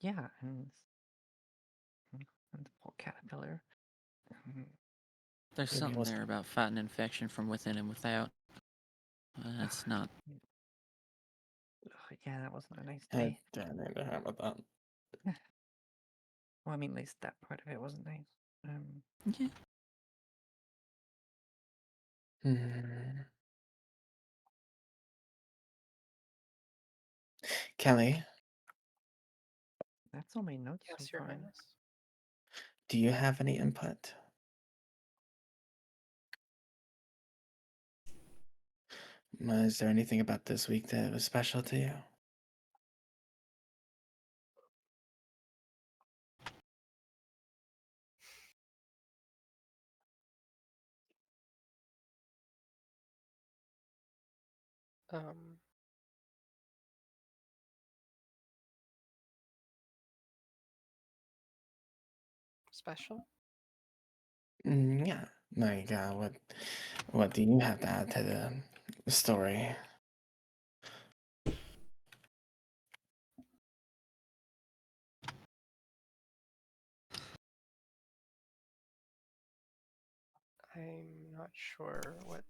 Yeah, and the poor caterpillar. There's Maybe something was- there about fighting infection from within and without. That's not. Ugh, yeah, that wasn't a nice I day. don't know how about that. Well, I mean, at least that part of it wasn't nice. Yeah. Hmm. Kelly, That's all my notes Yes, so Your far. Highness. do you have any input? Is there anything about this week that was special to you? Um, Special? Yeah. Like, what do you have to add to the story? not sure what.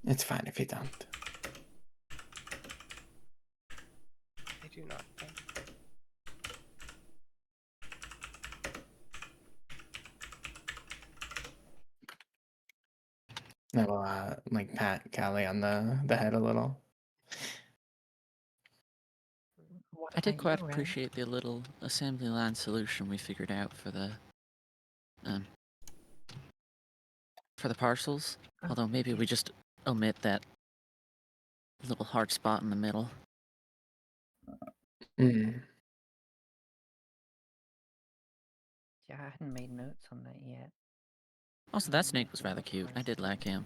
It's fine if you don't. I do not think. I will like pat Callie on the head a little. What I did about quite you, Ren? appreciate the little assembly line solution we figured out for the um parcels. Oh, Although maybe we just omit that little hard spot in the middle. Mm. Yeah, I hadn't made notes on that yet. Also, that snake was rather cute. I did like him.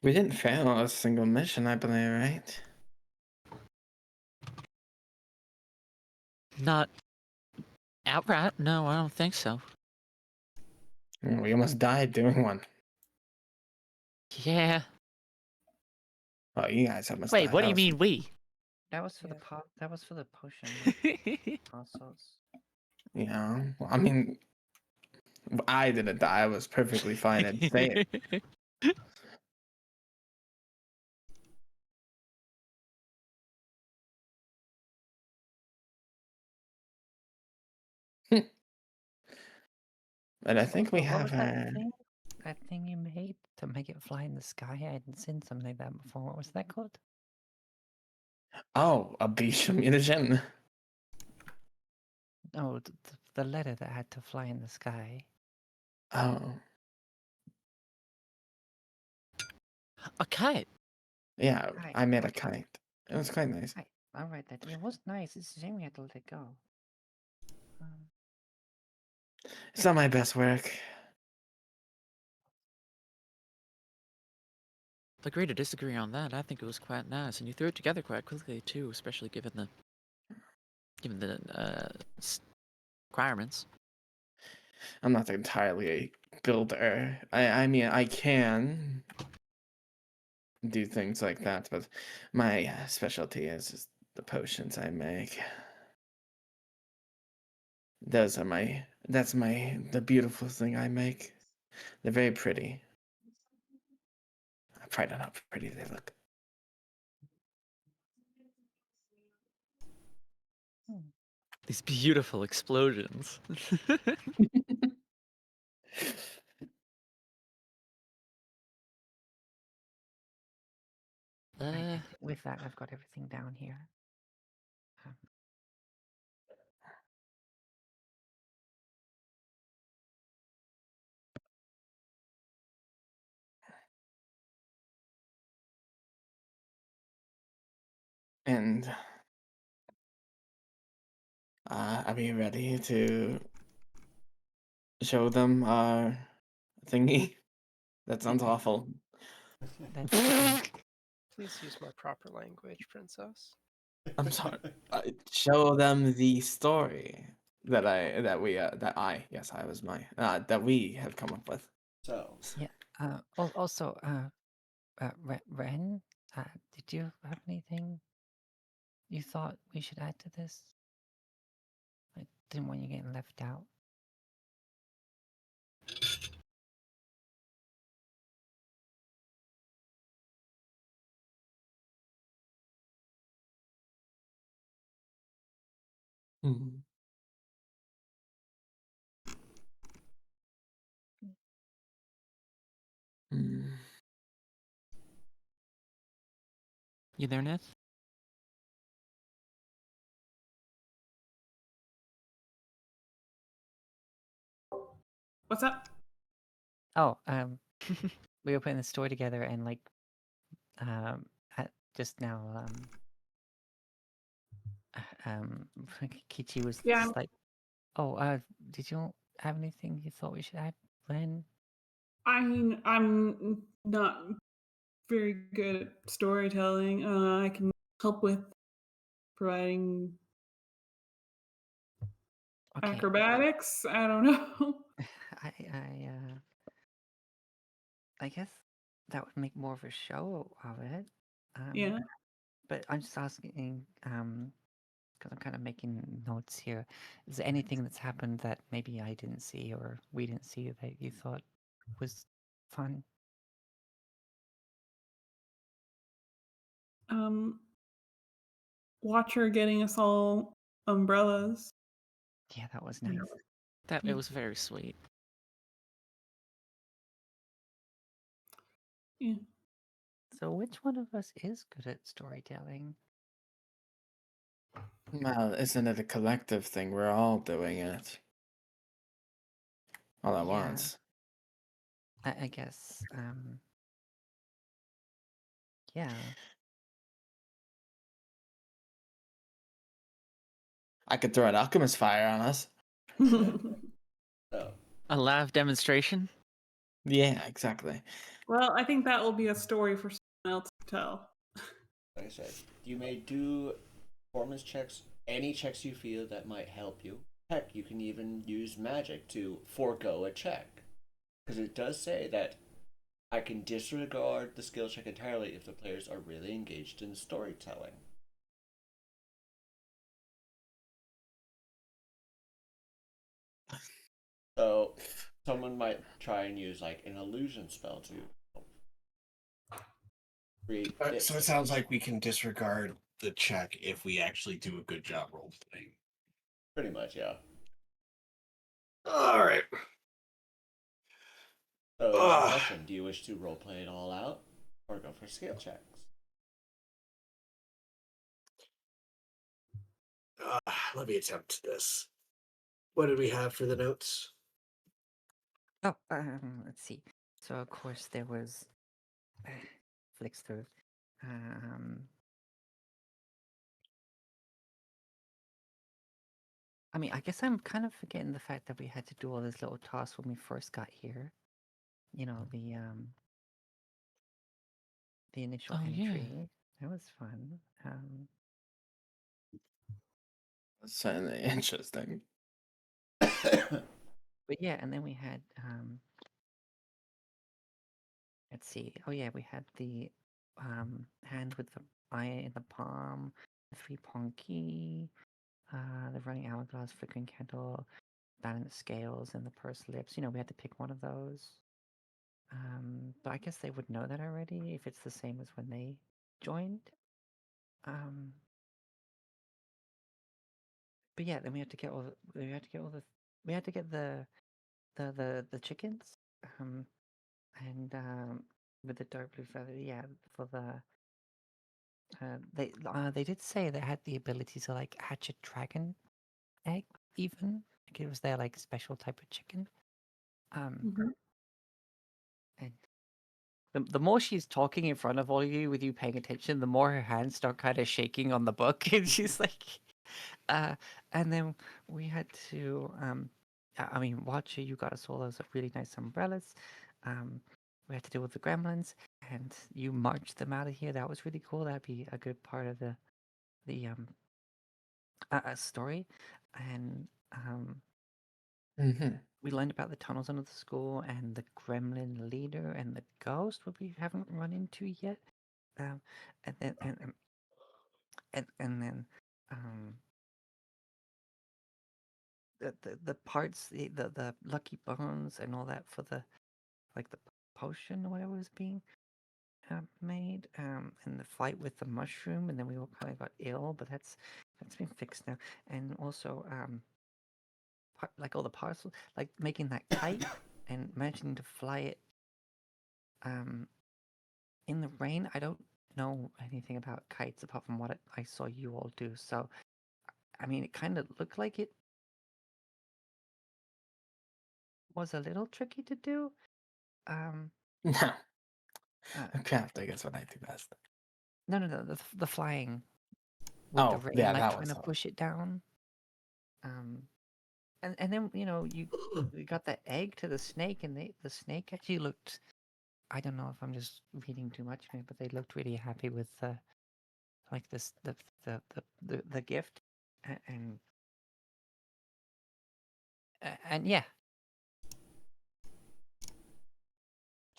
We didn't fail a single mission, I believe, right? Not outright. No, I don't think so. We almost died doing one. Yeah. Oh, you guys almost Wait, died. what do That you was- mean we? That was for the Yeah. that was for the potion parcels. Yeah. Well, I mean, I didn't die. I was perfectly fine and safe. But I think we What have was that our. thing? That thing you made to make it fly in the sky? I hadn't seen something like that before. What was that called? Oh, a beach munition. Oh, the letter that had to fly in the sky. Oh, A kite. yeah. Right. I made a kite. It was quite nice. I'll write that. It was nice. It's a shame we had to let it go. It's not my best work. Agree to disagree on that. I think it was quite nice, and you threw it together quite quickly too, especially given the requirements. I'm not entirely a builder. I mean, I can do things like that, but my specialty is just the potions I make. That's the beautiful thing I make. They're very pretty. I probably don't know how pretty they look. These beautiful explosions. Right, with that, I've got everything down here. And are we ready to show them our thingy? That sounds awful. Please use more proper language, princess. I'm sorry. Show them the story that we have come up with. So, Also, Ren, did you have anything you thought we should add to this? I didn't want you getting left out. Mhm. Mm. You there, Neth? What's up? Oh, we were putting the story together, and like, just now, Kichi was Yeah. just like, "Oh, did you have anything you thought we should add, Ren?" I'm not very good at storytelling. I can help with providing Okay. acrobatics. I don't know. I I guess that would make more of a show of it. Yeah. But I'm just asking, because I'm kind of making notes here. Is there anything that's happened that maybe I didn't see or we didn't see that you thought was fun? Watcher getting us all umbrellas. Yeah, that was nice. That Yeah. it was very sweet. Yeah. So which one of us is good at storytelling? Well, isn't it a collective thing? We're all doing it all at Yeah. once. I guess. Yeah. I could throw an alchemist fire on us. So, A live demonstration. Yeah, exactly. Well, I think that will be a story for someone else to tell. like I said, you may do performance checks, any checks you feel that might help you. Heck, you can even use magic to forego a check. Because it does say that I can disregard the skill check entirely if the players are really engaged in storytelling. So, someone might try and use like an illusion spell to create. So it sounds like we can disregard the check if we actually do a good job role playing. Pretty much, yeah. All right. So, Ugh. question: do you wish to roleplay it all out, or go for skill checks? Let me attempt this. What did we have for the notes? Oh, let's see. So of course there was flicks through. I mean, I guess I'm kind of forgetting the fact that we had to do all these little tasks when we first got here. You know, the initial Oh, yeah. entry. That was fun. That's certainly interesting. But yeah, and then we had let's see. Oh yeah, we had the hand with the eye in the palm, the 3-pawn key, the running hourglass, flickering candle, balanced scales, and the pursed lips. You know, we had to pick one of those. But I guess they would know that already if it's the same as when they joined. But yeah, then we had to get all the we had to get the chickens. And with the dark blue feather, yeah, for the they did say they had the ability to like hatch a dragon egg, even like it was their like special type of chicken. Mhm. And the more she's talking in front of all of you with you paying attention, the more her hands start kind of shaking on the book, and she's like, and then we had to I mean, Watcher, you got us all those really nice umbrellas. We had to deal with the gremlins, and you marched them out of here. That was really cool. That'd be a good part of the story. And Mm-hmm. we learned about the tunnels under the school and the gremlin leader and the ghost, what we haven't run into yet. And then and then the parts, the lucky bones and all that for the like the potion or whatever was being made, and the fight with the mushroom, and then we all kind of got ill, but that's been fixed now. And also like all the parcels, like making that kite and managing to fly it in the rain. I don't know anything about kites apart from what I saw you all do. So I mean, it kind of looked like it was a little tricky to do. No, Uh, crafting is what I do best. no, the flying with the Oh, rain, yeah, like that trying was to hard. push it down. And then you got the egg to the snake, and the snake actually looked. I don't know if I'm just reading too much, but they looked really happy with like this the gift, and and yeah.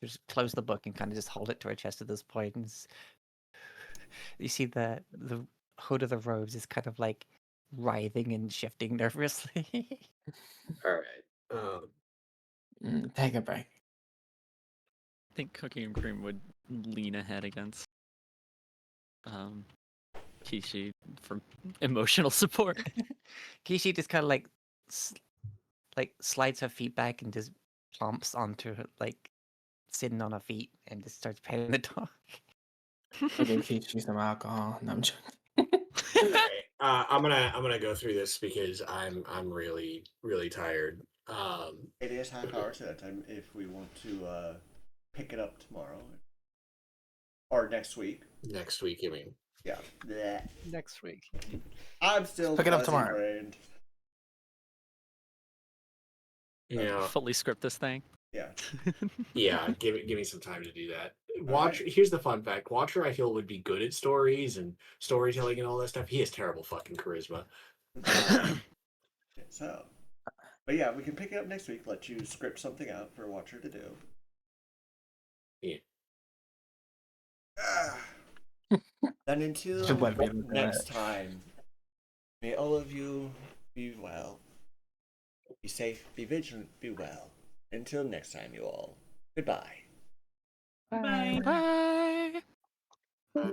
Just close the book and kind of just hold it to her chest at this point. And you see the hood of the robes is kind of like writhing and shifting nervously. All right. Take a break. I think Cookie and Cream would lean ahead against Kishi for emotional support. Kishi just kind of like slides her feet back and just plumps onto her, like sitting on her feet, and just starts petting the dog. Okay, teach you some alcohol. No, I'm joking. Okay, I'm gonna go through this because I'm really tired. It is half hour to that time if we want to pick it up tomorrow. Or next week. Next week, I mean. Yeah. Bleh. Next week. I'm still Pick it up fuzzy tomorrow. brained. You know, Fully script this thing. Yeah. yeah, give me some time to do that. Watch. Here's the fun fact: Watcher, I feel, would be good at stories and storytelling and all that stuff. He has terrible fucking charisma. So, but yeah, we can pick it up next week. Let you script something out for Watcher to do. Yeah. Then until Should let me look at next it. time, may all of you be well, be safe, be vigilant, be well. Until next time, you all. Goodbye. Bye. Bye. Bye.